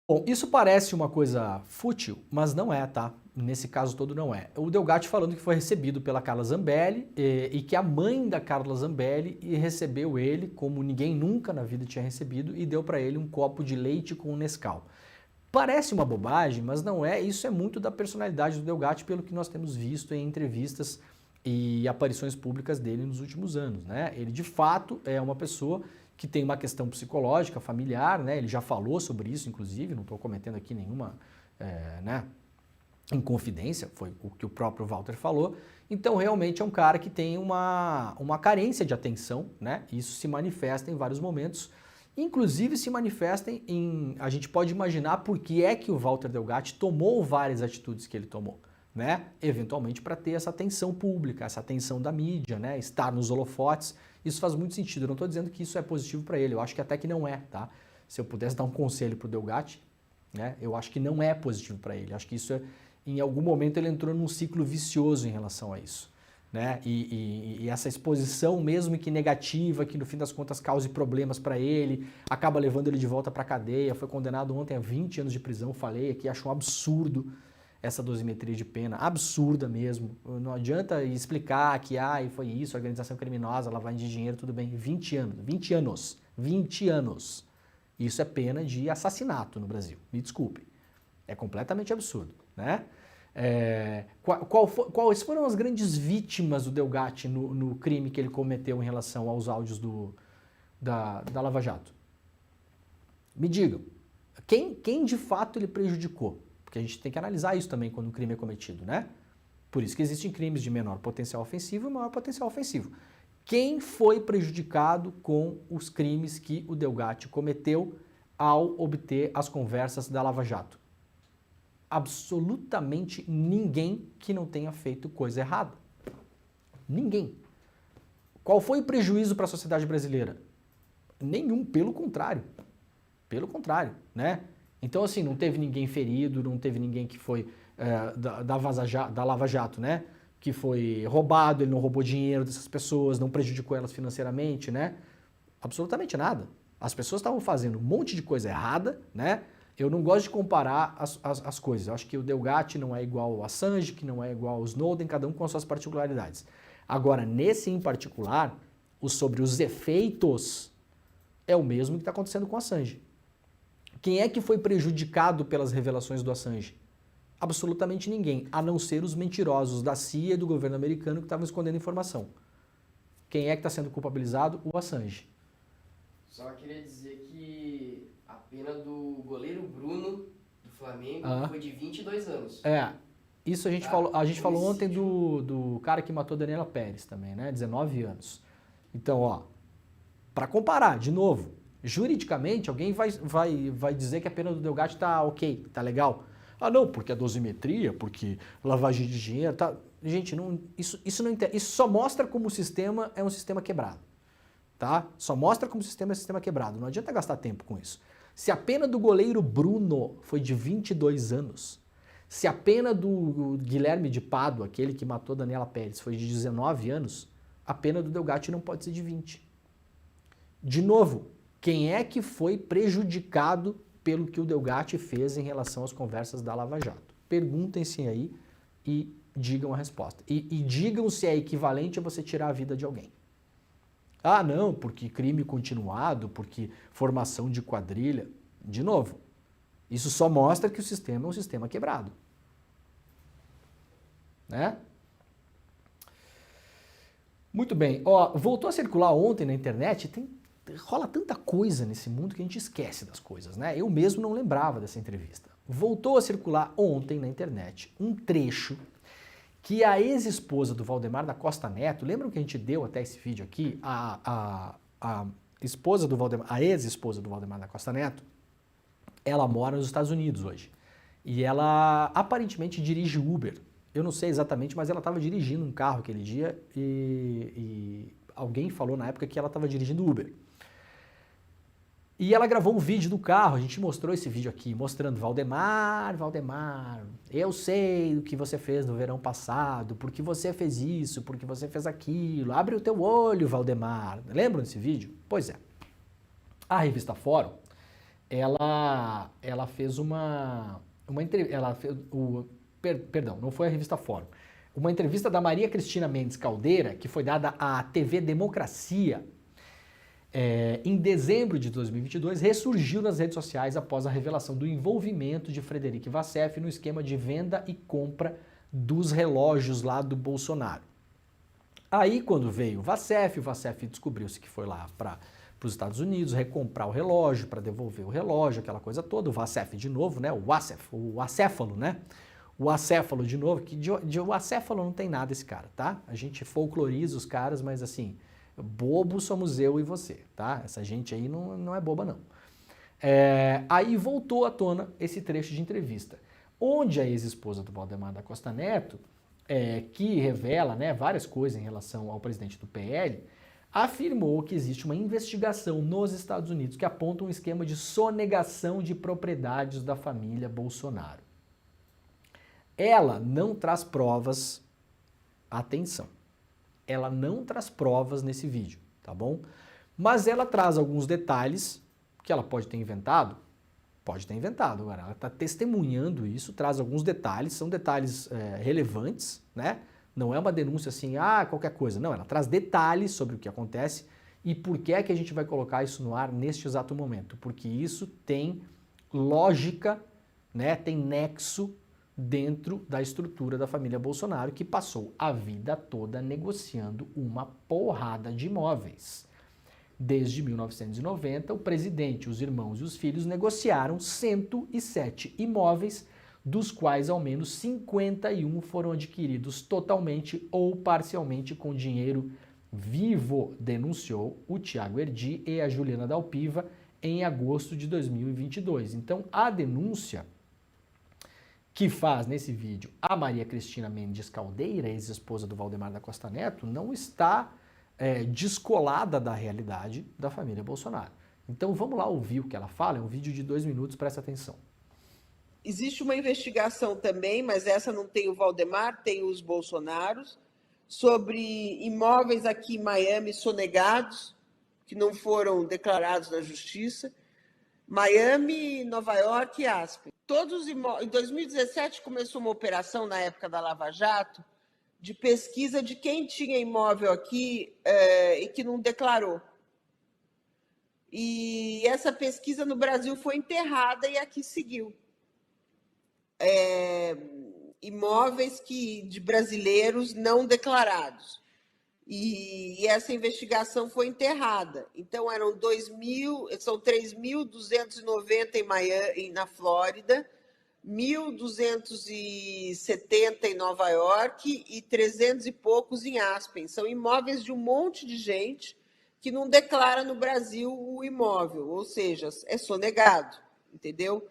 Bom, isso parece uma coisa fútil, mas não é, tá? Nesse caso todo não é. O Delgatti falando que foi recebido pela Carla Zambelli e que a mãe da Carla Zambelli recebeu ele como ninguém nunca na vida tinha recebido e deu para ele um copo de leite com Nescau. Parece uma bobagem, mas não é. Isso é muito da personalidade do Delgatti pelo que nós temos visto em entrevistas e aparições públicas dele nos últimos anos, né? Ele de fato é uma pessoa que tem uma questão psicológica, familiar, né? Ele já falou sobre isso, inclusive, não estou cometendo aqui nenhuma, né? em confidência, foi o que o próprio Walter falou. Então, realmente é um cara que tem uma carência de atenção, né? Isso se manifesta em vários momentos, inclusive se manifesta a gente pode imaginar por que é que o Walter Delgatti tomou várias atitudes que ele tomou, né? Eventualmente para ter essa atenção pública, essa atenção da mídia, né? Estar nos holofotes, isso faz muito sentido. Eu não estou dizendo que isso é positivo para ele, eu acho que até que não é, tá? Se eu pudesse dar um conselho para o Delgatti, né? Eu acho que não é positivo para ele, acho que isso em algum momento ele entrou num ciclo vicioso em relação a isso, né? E essa exposição, mesmo que negativa, que no fim das contas cause problemas para ele, acaba levando ele de volta para a cadeia, foi condenado ontem a 20 anos de prisão, falei aqui, acho um absurdo essa dosimetria de pena, absurda mesmo. Não adianta explicar que foi isso, organização criminosa, lavagem de dinheiro, tudo bem. 20 anos. Isso é pena de assassinato no Brasil, me desculpe. É completamente absurdo, né? Quais foram as grandes vítimas do Delgatti no crime que ele cometeu em relação aos áudios da Lava Jato? Me digam, quem de fato ele prejudicou? Porque a gente tem que analisar isso também quando um crime é cometido, né? Por isso que existem crimes de menor potencial ofensivo e maior potencial ofensivo. Quem foi prejudicado com os crimes que o Delgatti cometeu ao obter as conversas da Lava Jato? Absolutamente ninguém que não tenha feito coisa errada. Ninguém. Qual foi o prejuízo para a sociedade brasileira? Nenhum, pelo contrário. Pelo contrário, né? Então, assim, não teve ninguém ferido, não teve ninguém que foi da Lava Jato, né? Que foi roubado, ele não roubou dinheiro dessas pessoas, não prejudicou elas financeiramente, né? Absolutamente nada. As pessoas estavam fazendo um monte de coisa errada, né? Eu não gosto de comparar as coisas. Eu acho que o Delgatti não é igual ao Assange, que não é igual ao Snowden, cada um com suas particularidades. Agora, nesse em particular, sobre os efeitos, é o mesmo que está acontecendo com o Assange. Quem é que foi prejudicado pelas revelações do Assange? Absolutamente ninguém, a não ser os mentirosos da CIA e do governo americano que estavam escondendo informação. Quem é que está sendo culpabilizado? O Assange. Só queria dizer que a pena do goleiro Bruno, do Flamengo, foi de 22 anos. Isso a gente falou ontem do cara que matou Daniela Pérez também, né? 19 anos. Então, para comparar, de novo, juridicamente, alguém vai dizer que a pena do Delgatti tá ok, tá legal. Não, porque a dosimetria, porque lavagem de dinheiro, tá... Gente, isso só mostra como o sistema é um sistema quebrado, tá? Só mostra como o sistema é um sistema quebrado, não adianta gastar tempo com isso. Se a pena do goleiro Bruno foi de 22 anos, se a pena do Guilherme de Pádua, aquele que matou Daniela Pérez, foi de 19 anos, a pena do Delgatti não pode ser de 20. De novo, quem é que foi prejudicado pelo que o Delgatti fez em relação às conversas da Lava Jato? Perguntem-se aí e digam a resposta. E digam se é equivalente a você tirar a vida de alguém. Não, porque crime continuado, porque formação de quadrilha. De novo, isso só mostra que o sistema é um sistema quebrado. Né? Muito bem. Voltou a circular ontem na internet, rola tanta coisa nesse mundo que a gente esquece das coisas, né? Eu mesmo não lembrava dessa entrevista. Voltou a circular ontem na internet um trecho que a ex-esposa do Valdemar da Costa Neto, lembram que a gente deu até esse vídeo aqui? A ex-esposa do Valdemar da Costa Neto, ela mora nos Estados Unidos hoje. E ela aparentemente dirige Uber. Eu não sei exatamente, mas ela estava dirigindo um carro aquele dia e alguém falou na época que ela estava dirigindo Uber. E ela gravou um vídeo do carro, a gente mostrou esse vídeo aqui, mostrando Valdemar, eu sei o que você fez no verão passado, porque você fez isso, porque você fez aquilo, abre o teu olho, Valdemar. Lembram desse vídeo? Pois é. A revista Fórum, ela fez uma entrevista, perdão, não foi a revista Fórum, uma entrevista da Maria Cristina Mendes Caldeira, que foi dada à TV Democracia, em dezembro de 2022, ressurgiu nas redes sociais após a revelação do envolvimento de Frederic Vassef no esquema de venda e compra dos relógios lá do Bolsonaro. Aí, quando veio o Vassef descobriu-se que foi lá para os Estados Unidos recomprar o relógio, para devolver o relógio, aquela coisa toda. O Vassef de novo, né? O acéfalo, né? O acéfalo, de novo, que de o acéfalo não tem nada esse cara, tá? A gente folcloriza os caras, mas assim, bobo somos eu e você, tá? Essa gente aí não é boba, não. Aí voltou à tona esse trecho de entrevista, onde a ex-esposa do Valdemar da Costa Neto, que revela, né, várias coisas em relação ao presidente do PL, afirmou que existe uma investigação nos Estados Unidos que aponta um esquema de sonegação de propriedades da família Bolsonaro. Ela não traz provas, atenção, ela não traz provas nesse vídeo, tá bom? Mas ela traz alguns detalhes que ela pode ter inventado, agora ela está testemunhando isso, traz alguns detalhes, são detalhes relevantes, né? Não é uma denúncia assim, qualquer coisa, não, ela traz detalhes sobre o que acontece e por que é que a gente vai colocar isso no ar neste exato momento, porque isso tem lógica, né? Tem nexo dentro da estrutura da família Bolsonaro, que passou a vida toda negociando uma porrada de imóveis. Desde 1990, o presidente, os irmãos e os filhos negociaram 107 imóveis, dos quais ao menos 51 foram adquiridos totalmente ou parcialmente com dinheiro vivo, denunciou o Thiago Erdi e a Juliana Dalpiva em agosto de 2022. Então, a denúncia que faz nesse vídeo a Maria Cristina Mendes Caldeira, ex-esposa do Valdemar da Costa Neto, não está descolada da realidade da família Bolsonaro. Então vamos lá ouvir o que ela fala, é um vídeo de 2 minutos, presta atenção. Existe uma investigação também, mas essa não tem o Valdemar, tem os Bolsonaros, sobre imóveis aqui em Miami sonegados, que não foram declarados na justiça. Miami, Nova York e Aspen. Em 2017 começou uma operação na época da Lava Jato de pesquisa de quem tinha imóvel aqui e que não declarou. E essa pesquisa no Brasil foi enterrada e aqui seguiu. Imóveis de brasileiros não declarados. E essa investigação foi enterrada. Então, são 3.290 em Miami, na Flórida, 1.270 em Nova York e 300 e poucos em Aspen. São imóveis de um monte de gente que não declara no Brasil o imóvel, ou seja, é sonegado, entendeu?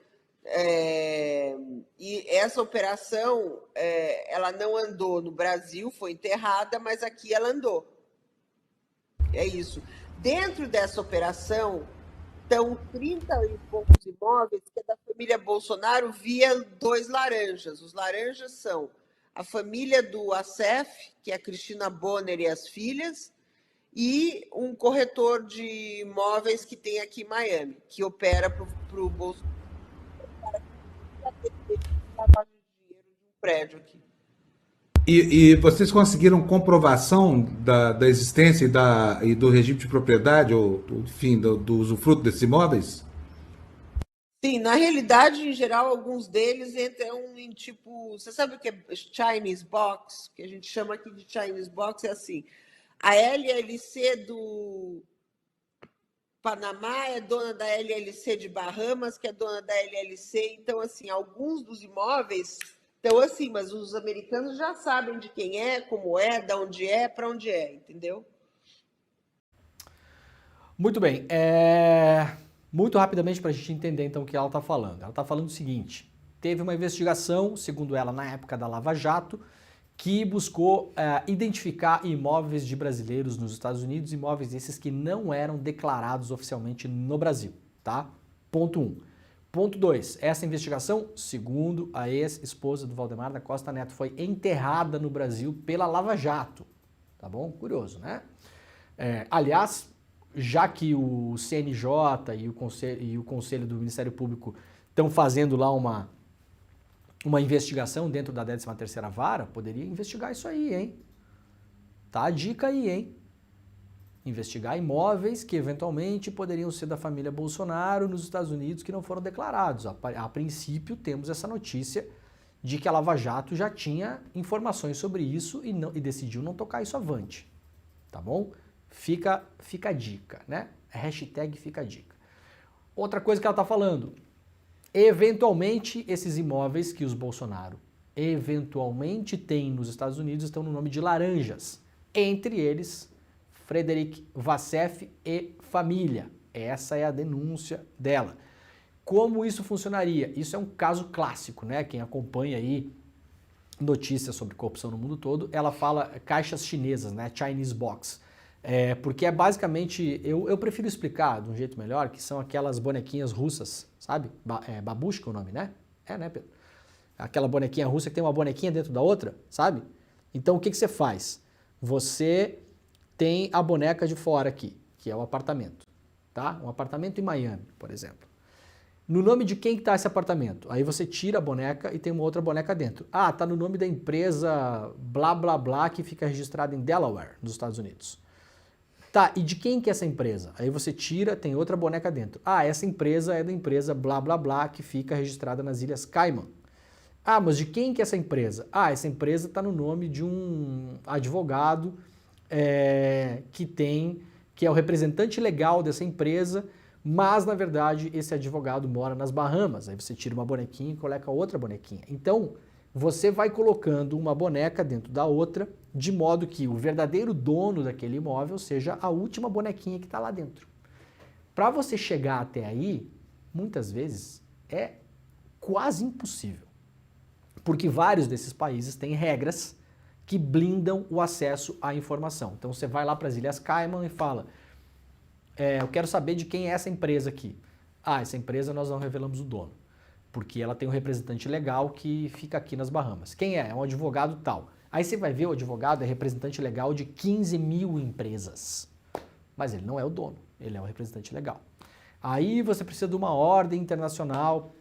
E essa operação, ela não andou no Brasil, foi enterrada, mas aqui ela andou. É isso. Dentro dessa operação, estão 30 e poucos imóveis que é da família Bolsonaro via 2 laranjas. Os laranjas são a família do Assef, que é a Cristina Bonner e as filhas, e um corretor de imóveis que tem aqui em Miami, que opera para o Bolsonaro. Lavagem de dinheiro de um prédio aqui. E vocês conseguiram comprovação da existência e do regime de propriedade, ou enfim, do usufruto desses imóveis? Sim, na realidade, em geral, alguns deles entram em tipo... Você sabe o que é Chinese Box? Que a gente chama aqui de Chinese Box, é assim. A LLC do Panamá é dona da LLC de Bahamas, que é dona da LLC. Então, assim, alguns dos imóveis estão assim, mas os americanos já sabem de quem é, como é, de onde é, para onde é, entendeu? Muito bem. Muito rapidamente para a gente entender, então, o que ela está falando. Ela está falando o seguinte, teve uma investigação, segundo ela, na época da Lava Jato, que buscou identificar imóveis de brasileiros nos Estados Unidos, imóveis esses que não eram declarados oficialmente no Brasil, tá? Ponto 1. Ponto 2. Essa investigação, segundo a ex-esposa do Valdemar da Costa Neto, foi enterrada no Brasil pela Lava Jato, tá bom? Curioso, né? Aliás, já que o CNJ e o Conselho do Ministério Público estão fazendo lá uma investigação dentro da 13ª Vara, poderia investigar isso aí, hein? Tá a dica aí, hein? Investigar imóveis que eventualmente poderiam ser da família Bolsonaro nos Estados Unidos que não foram declarados. A princípio, temos essa notícia de que a Lava Jato já tinha informações sobre isso e decidiu não tocar isso avante, tá bom? Fica a dica, né? Hashtag fica a dica. Outra coisa que ela tá falando, eventualmente esses imóveis que os Bolsonaro eventualmente tem nos Estados Unidos estão no nome de laranjas. Entre eles, Frederic Vassef e família. Essa é a denúncia dela. Como isso funcionaria? Isso é um caso clássico, né? Quem acompanha aí notícias sobre corrupção no mundo todo, ela fala caixas chinesas, né? Chinese box. Porque é basicamente, eu prefiro explicar de um jeito melhor, que são aquelas bonequinhas russas, sabe? Babushka é o nome, né? Né, Pedro? Aquela bonequinha russa que tem uma bonequinha dentro da outra, sabe? Então o que você faz? Você tem a boneca de fora aqui, que é o apartamento, tá? Um apartamento em Miami, por exemplo. No nome de quem está esse apartamento? Aí você tira a boneca e tem uma outra boneca dentro. Ah, tá no nome da empresa blá blá blá que fica registrada em Delaware, nos Estados Unidos. Tá, e de quem que é essa empresa? Aí você tira, tem outra boneca dentro. Ah, essa empresa é da empresa blá blá blá que fica registrada nas Ilhas Cayman. Ah, mas de quem que é essa empresa? Ah, essa empresa está no nome de um advogado que é o representante legal dessa empresa, mas na verdade esse advogado mora nas Bahamas. Aí você tira uma bonequinha e coloca outra bonequinha. Então você vai colocando uma boneca dentro da outra, de modo que o verdadeiro dono daquele imóvel seja a última bonequinha que está lá dentro. Para você chegar até aí, muitas vezes é quase impossível. Porque vários desses países têm regras que blindam o acesso à informação. Então você vai lá para as Ilhas Cayman e fala, eu quero saber de quem é essa empresa aqui. Ah, essa empresa nós não revelamos o dono, porque ela tem um representante legal que fica aqui nas Bahamas. Quem é? É um advogado tal. Aí você vai ver o advogado é representante legal de 15 mil empresas, mas ele não é o dono, ele é o representante legal. Aí você precisa de uma ordem internacional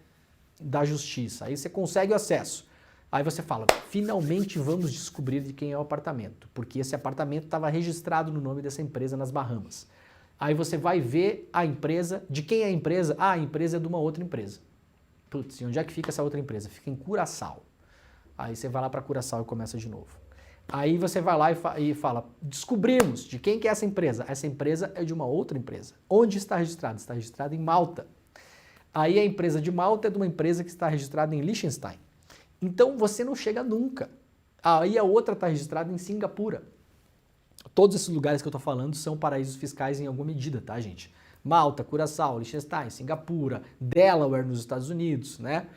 da justiça, aí você consegue o acesso. Aí você fala, finalmente vamos descobrir de quem é o apartamento, porque esse apartamento estava registrado no nome dessa empresa nas Bahamas. Aí você vai ver a empresa, de quem é a empresa? Ah, a empresa é de uma outra empresa. Putz, e onde é que fica essa outra empresa? Fica em Curaçao. Aí você vai lá para Curaçao e começa de novo. Aí você vai lá e fala, descobrimos de quem que é essa empresa. Essa empresa é de uma outra empresa. Onde está registrada? Está registrada em Malta. Aí a empresa de Malta é de uma empresa que está registrada em Liechtenstein. Então você não chega nunca. Aí a outra está registrada em Singapura. Todos esses lugares que eu estou falando são paraísos fiscais em alguma medida, tá, gente? Malta, Curaçao, Liechtenstein, Singapura, Delaware nos Estados Unidos, né?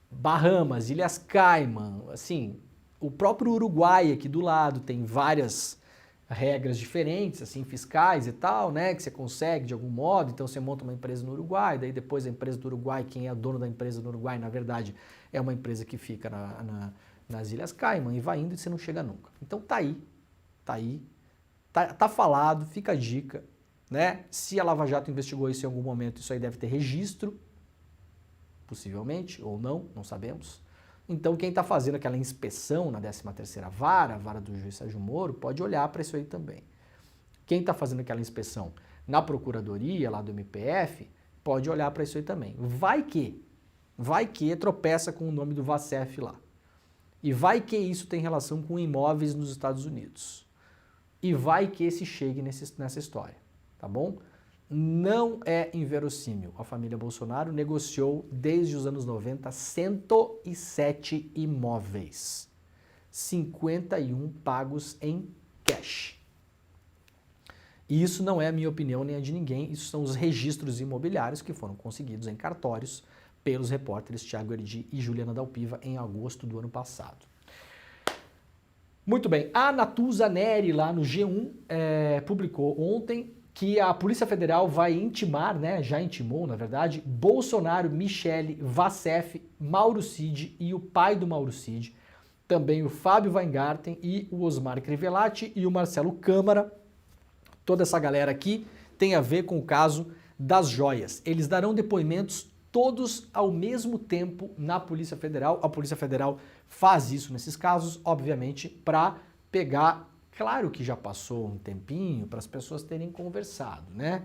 Bahamas, Ilhas Cayman, assim, o próprio Uruguai aqui do lado tem várias regras diferentes, assim, fiscais e tal, né, que você consegue de algum modo. Então você monta uma empresa no Uruguai, daí depois a empresa do Uruguai, quem é dono da empresa do Uruguai, na verdade, é uma empresa que fica nas Ilhas Cayman, e vai indo e você não chega nunca. Então tá falado, fica a dica, né? Se a Lava Jato investigou isso em algum momento, isso aí deve ter registro, possivelmente, ou não sabemos. Então quem está fazendo aquela inspeção na 13ª vara, a vara do juiz Sérgio Moro, pode olhar para isso aí também. Quem está fazendo aquela inspeção na procuradoria, lá do MPF, pode olhar para isso aí também. Vai que tropeça com o nome do Vassef lá. E vai que isso tem relação com imóveis nos Estados Unidos. E vai que esse chegue nessa história, tá bom? Não é inverossímil. A família Bolsonaro negociou desde os anos 90 107 imóveis. 51 pagos em cash. E isso não é a minha opinião nem a de ninguém, isso são os registros imobiliários que foram conseguidos em cartórios pelos repórteres Thiago Erdi e Juliana Dalpiva em agosto do ano passado. Muito bem, a Natuza Neri lá no G1 publicou ontem que a Polícia Federal vai intimar, né, já intimou na verdade, Bolsonaro, Michele, Vassef, Mauro Cid e o pai do Mauro Cid, também o Fábio Weingarten e o Osmar Crivellati e o Marcelo Câmara. Toda essa galera aqui tem a ver com o caso das joias. Eles darão depoimentos todos ao mesmo tempo na Polícia Federal. A Polícia Federal faz isso nesses casos, obviamente, para pegar... Claro que já passou um tempinho para as pessoas terem conversado, né?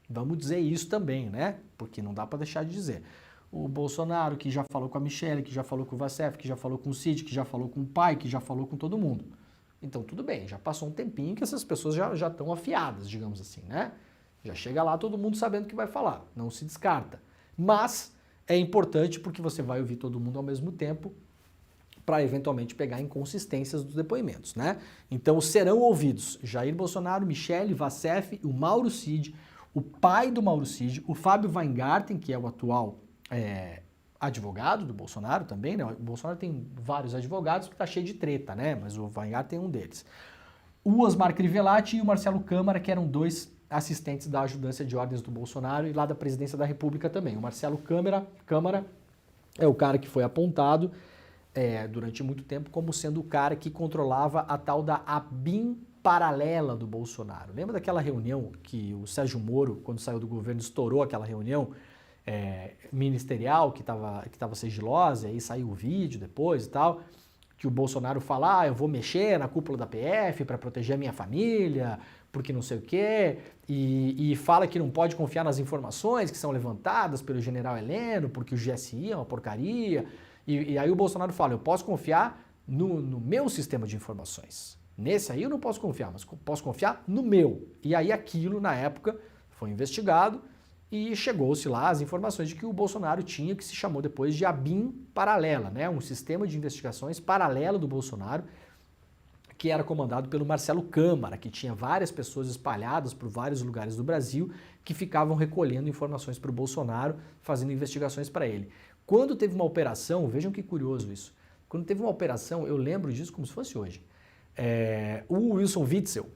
Vamos dizer isso também, né? Porque não dá para deixar de dizer. O Bolsonaro, que já falou com a Michele, que já falou com o Vassef, que já falou com o Cid, que já falou com o pai, que já falou com todo mundo. Então, tudo bem, já passou um tempinho que essas pessoas já estão afiadas, digamos assim, né? Já chega lá todo mundo sabendo o que vai falar, não se descarta. Mas é importante porque você vai ouvir todo mundo ao mesmo tempo para eventualmente pegar inconsistências dos depoimentos, né? Então serão ouvidos Jair Bolsonaro, Michele Vassef, o Mauro Cid, o pai do Mauro Cid, o Fábio Weingarten, que é o atual advogado do Bolsonaro também, né? O Bolsonaro tem vários advogados que tá cheio de treta, né? Mas o Weingarten é um deles. O Osmar Crivellati e o Marcelo Câmara, que eram dois assistentes da ajudância de ordens do Bolsonaro e lá da presidência da República também. O Marcelo Câmara é o cara que foi apontado durante muito tempo como sendo o cara que controlava a tal da ABIN paralela do Bolsonaro. Lembra daquela reunião que o Sérgio Moro, quando saiu do governo, estourou aquela reunião ministerial que estava sigilosa, e aí saiu o vídeo depois e tal, que o Bolsonaro fala, eu vou mexer na cúpula da PF para proteger a minha família, porque não sei o quê, e fala que não pode confiar nas informações que são levantadas pelo general Heleno, porque o GSI é uma porcaria, e aí o Bolsonaro fala, eu posso confiar no meu sistema de informações. Nesse aí eu não posso confiar, mas posso confiar no meu. E aí aquilo, na época, foi investigado e chegou-se lá as informações de que o Bolsonaro tinha o que se chamou depois de ABIN paralela, né? Um sistema de investigações paralelo do Bolsonaro, que era comandado pelo Marcelo Câmara, que tinha várias pessoas espalhadas por vários lugares do Brasil que ficavam recolhendo informações para o Bolsonaro, fazendo investigações para ele. Quando teve uma operação, vejam que curioso isso, quando teve uma operação, eu lembro disso como se fosse hoje, o Wilson Witzel,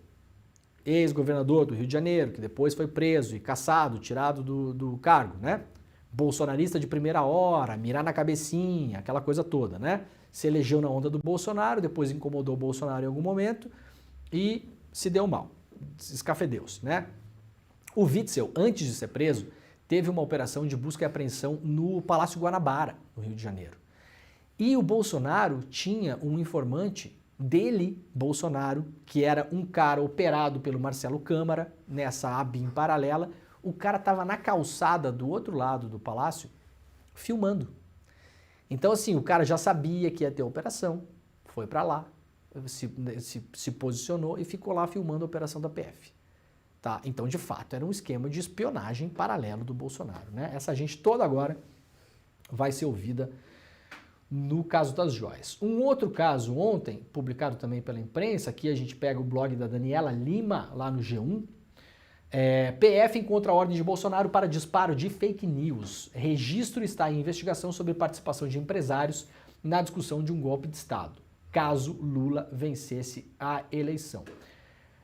ex-governador do Rio de Janeiro, que depois foi preso e cassado, tirado do cargo, né? Bolsonarista de primeira hora, mirar na cabecinha, aquela coisa toda, né? Se elegeu na onda do Bolsonaro, depois incomodou o Bolsonaro em algum momento e se deu mal, escafedeu-se, né? O Witzel, antes de ser preso, teve uma operação de busca e apreensão no Palácio Guanabara, no Rio de Janeiro. E o Bolsonaro tinha um informante dele, Bolsonaro, que era um cara operado pelo Marcelo Câmara, nessa ABIN paralela. O cara estava na calçada do outro lado do palácio, filmando. Então, assim, o cara já sabia que ia ter operação, foi para lá, se posicionou e ficou lá filmando a operação da PF. Tá? Então, de fato, era um esquema de espionagem paralelo do Bolsonaro, né? Essa gente toda agora vai ser ouvida no caso das joias. Um outro caso ontem, publicado também pela imprensa, aqui a gente pega o blog da Daniela Lima, lá no G1, PF encontra a ordem de Bolsonaro para disparo de fake news. Registro está em investigação sobre participação de empresários na discussão de um golpe de Estado, caso Lula vencesse a eleição.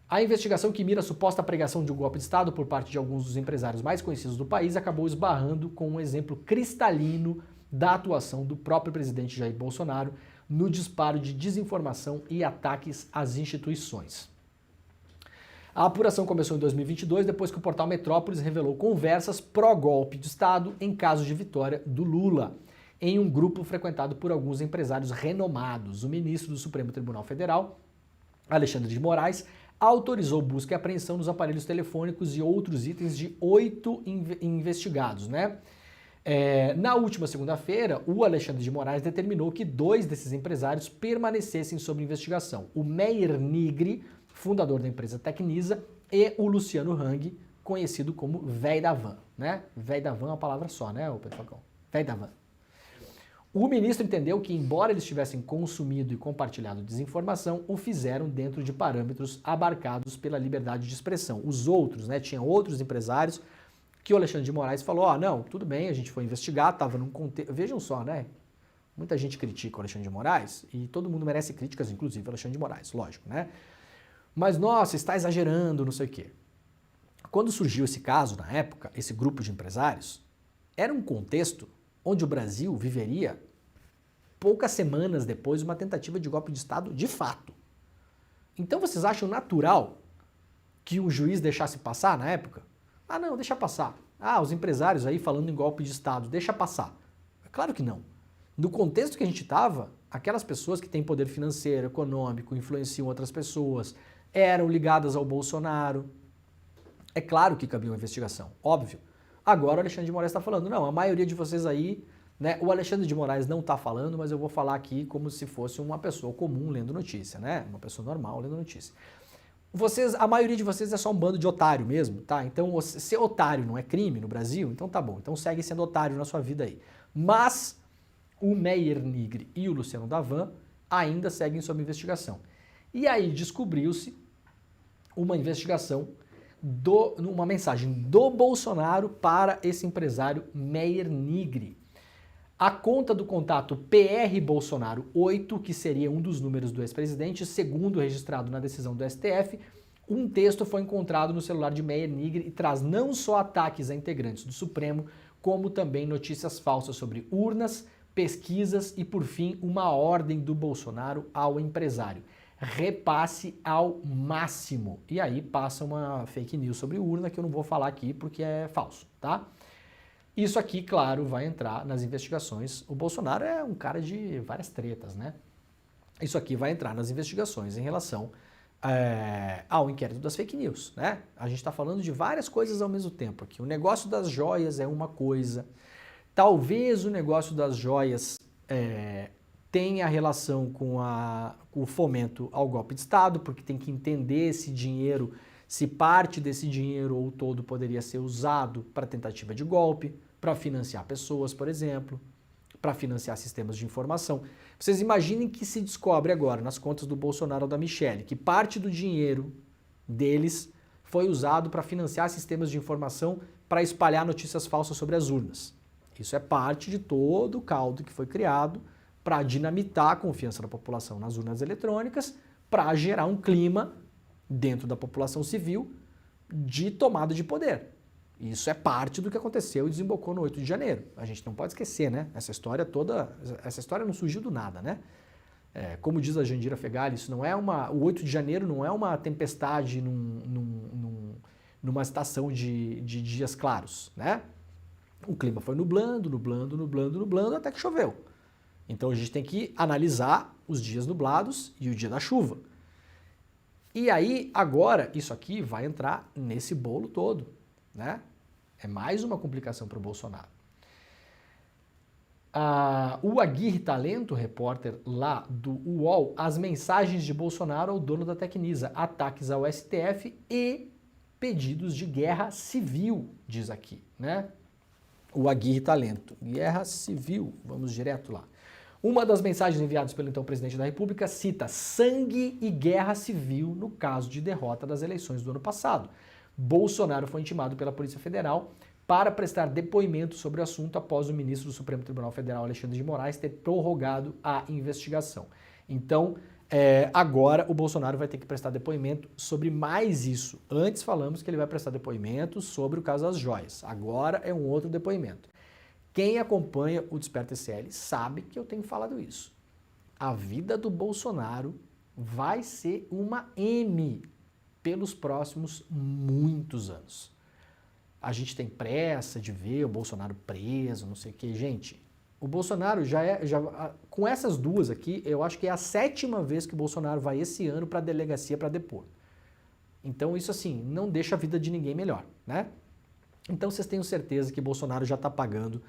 A investigação que mira a suposta pregação de um golpe de Estado por parte de alguns dos empresários mais conhecidos do país acabou esbarrando com um exemplo cristalino da atuação do próprio presidente Jair Bolsonaro no disparo de desinformação e ataques às instituições. A apuração começou em 2022, depois que o portal Metrópolis revelou conversas pró-golpe de Estado em caso de vitória do Lula, em um grupo frequentado por alguns empresários renomados. O ministro do Supremo Tribunal Federal, Alexandre de Moraes, autorizou busca e apreensão nos aparelhos telefônicos e outros itens de 8 investigados, né? Na última segunda-feira, o Alexandre de Moraes determinou que 2 desses empresários permanecessem sob investigação. O Meir Nigri, fundador da empresa Tecnisa, e o Luciano Hang, conhecido como Véi da Van, né? Véi da Van é uma palavra só, né, Pedro Falcão? Véi da Van. O ministro entendeu que, embora eles tivessem consumido e compartilhado desinformação, o fizeram dentro de parâmetros abarcados pela liberdade de expressão. Os outros, né, tinham outros empresários que o Alexandre de Moraes falou, não, tudo bem, a gente foi investigar, estava num contexto... Vejam só, né? Muita gente critica o Alexandre de Moraes e todo mundo merece críticas, inclusive o Alexandre de Moraes, lógico, né? Mas, nossa, está exagerando, não sei o quê. Quando surgiu esse caso, na época, esse grupo de empresários, era um contexto onde o Brasil viveria poucas semanas depois de uma tentativa de golpe de Estado de fato. Então vocês acham natural que o juiz deixasse passar na época? Não, deixa passar. Os empresários aí falando em golpe de Estado, deixa passar. Claro que não. No contexto que a gente estava, aquelas pessoas que têm poder financeiro, econômico, influenciam outras pessoas, eram ligadas ao Bolsonaro. É claro que cabia uma investigação, óbvio. Agora o Alexandre de Moraes está falando, não, a maioria de vocês aí, né? O Alexandre de Moraes não está falando, mas eu vou falar aqui como se fosse uma pessoa comum lendo notícia, né? Uma pessoa normal lendo notícia. a maioria de vocês é só um bando de otário mesmo, tá? Então, ser otário não é crime no Brasil? Então tá bom, então segue sendo otário na sua vida aí. Mas o Meyer Nigre e o Luciano Davan ainda seguem sob investigação. E aí descobriu-se uma investigação, uma mensagem do Bolsonaro para esse empresário Meyer Nigre. A conta do contato PR Bolsonaro 8, que seria um dos números do ex-presidente, segundo registrado na decisão do STF, um texto foi encontrado no celular de Meyer Nigre e traz não só ataques a integrantes do Supremo, como também notícias falsas sobre urnas, pesquisas e, por fim, uma ordem do Bolsonaro ao empresário: repasse ao máximo. E aí passa uma fake news sobre urna que eu não vou falar aqui porque é falso, tá? Isso aqui, claro, vai entrar nas investigações. O Bolsonaro é um cara de várias tretas, né? Isso aqui vai entrar nas investigações em relação ao inquérito das fake news, né? A gente está falando de várias coisas ao mesmo tempo aqui. O negócio das joias é uma coisa. Talvez o negócio das joias tenha relação com o fomento ao golpe de Estado, porque tem que entender esse dinheiro, se parte desse dinheiro ou todo poderia ser usado para tentativa de golpe, para financiar pessoas, por exemplo, para financiar sistemas de informação. Vocês imaginem que se descobre agora nas contas do Bolsonaro ou da Michelle que parte do dinheiro deles foi usado para financiar sistemas de informação para espalhar notícias falsas sobre as urnas. Isso é parte de todo o caldo que foi criado para dinamitar a confiança da população nas urnas eletrônicas, para gerar um clima dentro da população civil de tomada de poder. Isso é parte do que aconteceu e desembocou no 8 de janeiro. A gente não pode esquecer, né? Essa história não surgiu do nada, né? Como diz a Jandira Fegali, o 8 de janeiro não é uma tempestade numa estação de dias claros, né? O clima foi nublando até que choveu. Então a gente tem que analisar os dias nublados e o dia da chuva. E aí, agora, isso aqui vai entrar nesse bolo todo, né? É mais uma complicação para o Bolsonaro. O Aguirre Talento, repórter lá do UOL, as mensagens de Bolsonaro ao dono da Tecnisa, ataques ao STF e pedidos de guerra civil, diz aqui, né? O Aguirre Talento, guerra civil, vamos direto lá. Uma das mensagens enviadas pelo então presidente da República cita sangue e guerra civil no caso de derrota das eleições do ano passado. Bolsonaro foi intimado pela Polícia Federal para prestar depoimento sobre o assunto após o ministro do Supremo Tribunal Federal, Alexandre de Moraes, ter prorrogado a investigação. Então, agora o Bolsonaro vai ter que prestar depoimento sobre mais isso. Antes falamos que ele vai prestar depoimento sobre o caso das joias. Agora é um outro depoimento. Quem acompanha o Desperta SL sabe que eu tenho falado isso. A vida do Bolsonaro vai ser uma M pelos próximos muitos anos. A gente tem pressa de ver o Bolsonaro preso, não sei o quê. Gente, o Bolsonaro com essas duas aqui, eu acho que é a 7ª vez que o Bolsonaro vai esse ano para a delegacia para depor. Então isso assim, não deixa a vida de ninguém melhor, né? Então vocês tenham certeza que Bolsonaro já está pagando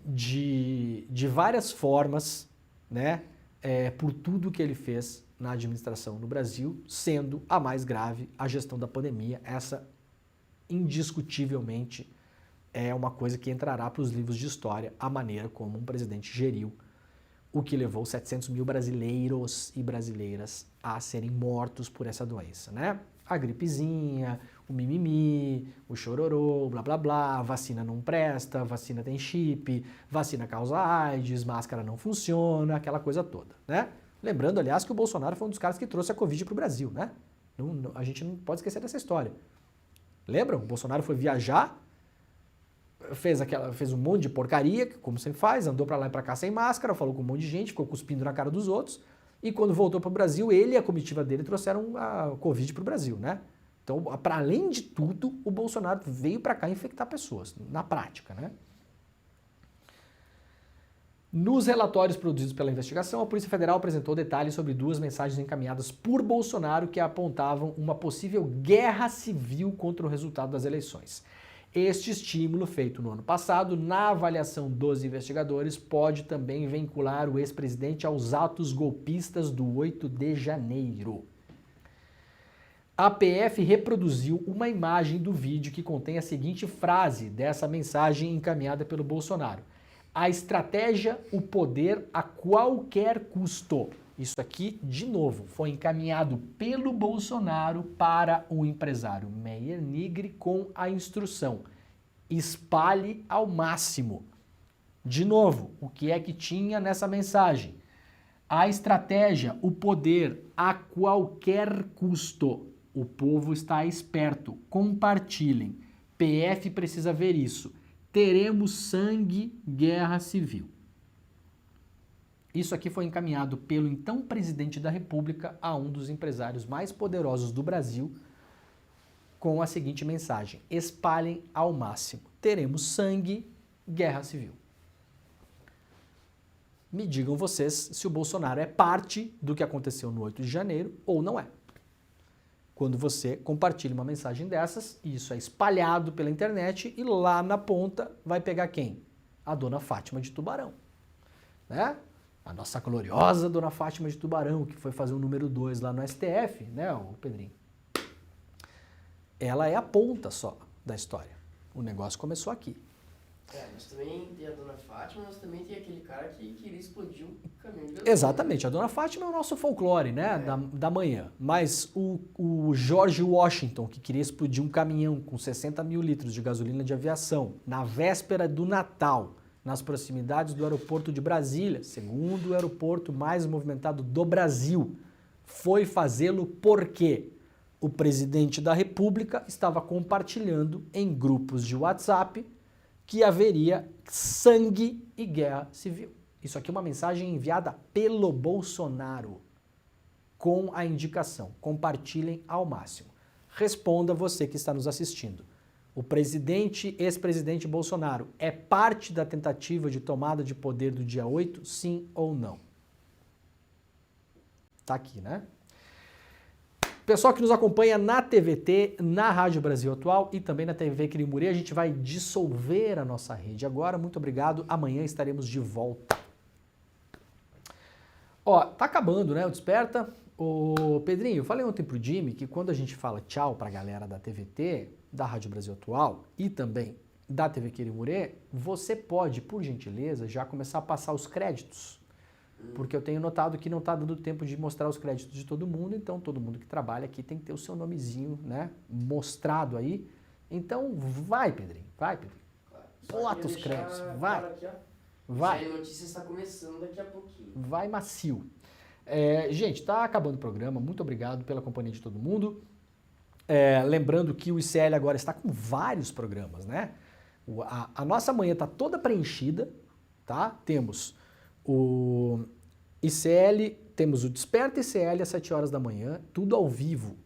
de várias formas, né, por tudo que ele fez na administração no Brasil, sendo a mais grave a gestão da pandemia. Essa, indiscutivelmente, é uma coisa que entrará para os livros de história, a maneira como um presidente geriu o que levou 700 mil brasileiros e brasileiras a serem mortos por essa doença, né? A gripezinha, o mimimi, o chororô, blá blá blá, vacina não presta, vacina tem chip, vacina causa AIDS, máscara não funciona, aquela coisa toda, né? Lembrando, aliás, que o Bolsonaro foi um dos caras que trouxe a Covid para o Brasil, né? A gente não pode esquecer dessa história. Lembram? O Bolsonaro foi viajar, fez um monte de porcaria, como sempre faz, andou para lá e para cá sem máscara, falou com um monte de gente, ficou cuspindo na cara dos outros, e quando voltou para o Brasil, ele e a comitiva dele trouxeram a Covid para o Brasil, né? Então, para além de tudo, o Bolsonaro veio para cá infectar pessoas, na prática, né? Nos relatórios produzidos pela investigação, a Polícia Federal apresentou detalhes sobre 2 mensagens encaminhadas por Bolsonaro que apontavam uma possível guerra civil contra o resultado das eleições. Este estímulo, feito no ano passado, na avaliação dos investigadores, pode também vincular o ex-presidente aos atos golpistas do 8 de janeiro. A PF reproduziu uma imagem do vídeo que contém a seguinte frase dessa mensagem encaminhada pelo Bolsonaro: a estratégia, o poder a qualquer custo. Isso aqui, de novo, foi encaminhado pelo Bolsonaro para o empresário Meyer Nigre com a instrução: espalhe ao máximo. De novo, o que é que tinha nessa mensagem? A estratégia, o poder a qualquer custo. O povo está esperto. Compartilhem. PF precisa ver isso. Teremos sangue, guerra civil. Isso aqui foi encaminhado pelo então presidente da República a um dos empresários mais poderosos do Brasil com a seguinte mensagem: espalhem ao máximo. Teremos sangue, guerra civil. Me digam vocês se o Bolsonaro é parte do que aconteceu no 8 de janeiro ou não é. Quando você compartilha uma mensagem dessas, isso é espalhado pela internet e lá na ponta vai pegar quem? A dona Fátima de Tubarão, né? A nossa gloriosa dona Fátima de Tubarão, que foi fazer o número 2 lá no STF, né, o Pedrinho? Ela é a ponta só da história. O negócio começou aqui. Mas também tem a dona Fátima, mas também tem aquele cara que queria explodir um caminhão de gasolina. Exatamente, a dona Fátima é o nosso folclore, né, da manhã. Mas o George Washington, que queria explodir um caminhão com 60 mil litros de gasolina de aviação, na véspera do Natal, nas proximidades do aeroporto de Brasília, segundo o aeroporto mais movimentado do Brasil, foi fazê-lo porque o presidente da República estava compartilhando em grupos de WhatsApp que haveria sangue e guerra civil. Isso aqui é uma mensagem enviada pelo Bolsonaro com a indicação: compartilhem ao máximo. Responda você que está nos assistindo. O ex-presidente Bolsonaro é parte da tentativa de tomada de poder do dia 8, sim ou não? Tá aqui, né? Pessoal que nos acompanha na TVT, na Rádio Brasil Atual e também na TV Quirimuri, a gente vai dissolver a nossa rede agora. Muito obrigado. Amanhã estaremos de volta. Ó, tá acabando, né, o Desperta. Ô, Pedrinho, eu falei ontem pro Jimmy que quando a gente fala tchau pra galera da TVT, da Rádio Brasil Atual e também da TV Quirimuri, você pode, por gentileza, já começar a passar os créditos. Porque eu tenho notado que não está dando tempo de mostrar os créditos de todo mundo, então todo mundo que trabalha aqui tem que ter o seu nomezinho, né, mostrado aí. Então vai, Pedrinho, vai, Pedrinho. Plota os créditos, vai. Aqui, vai. A notícia está começando daqui a pouquinho. Vai macio. Gente, tá acabando o programa, muito obrigado pela companhia de todo mundo. Lembrando que o ICL agora está com vários programas, né? A nossa manhã está toda preenchida, tá? Temos o ICL, temos o Desperta ICL às 7 horas da manhã, tudo ao vivo,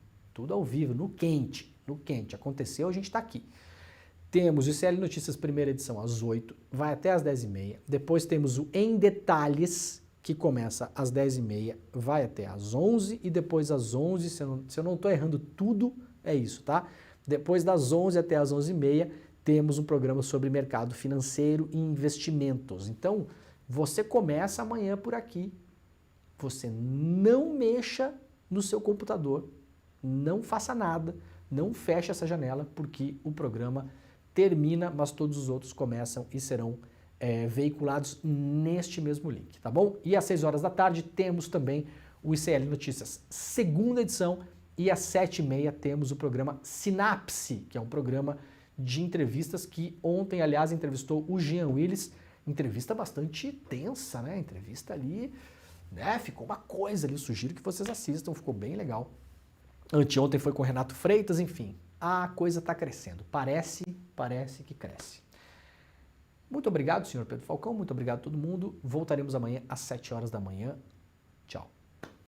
no quente, aconteceu, a gente está aqui. Temos o ICL Notícias primeira edição às 8, vai até às 10h30, depois temos o Em Detalhes, que começa às 10h30, vai até às 11 e depois às 11, se eu não estou errando tudo, é isso, tá? Depois das 11 até às 11h30, temos um programa sobre mercado financeiro e investimentos. Então, você começa amanhã por aqui. Você não mexa no seu computador, não faça nada, não feche essa janela, porque o programa termina, mas todos os outros começam e serão veiculados neste mesmo link, tá bom? E às 6 horas da tarde temos também o ICL Notícias, segunda edição, e às 7h30 temos o programa Sinapse, que é um programa de entrevistas que ontem, aliás, entrevistou o Jean Willis. Entrevista bastante tensa, né? Entrevista ali, né? Ficou uma coisa ali, sugiro que vocês assistam, ficou bem legal. Anteontem foi com o Renato Freitas, enfim. A coisa está crescendo, parece que cresce. Muito obrigado, senhor Pedro Falcão, muito obrigado a todo mundo. Voltaremos amanhã às 7 horas da manhã.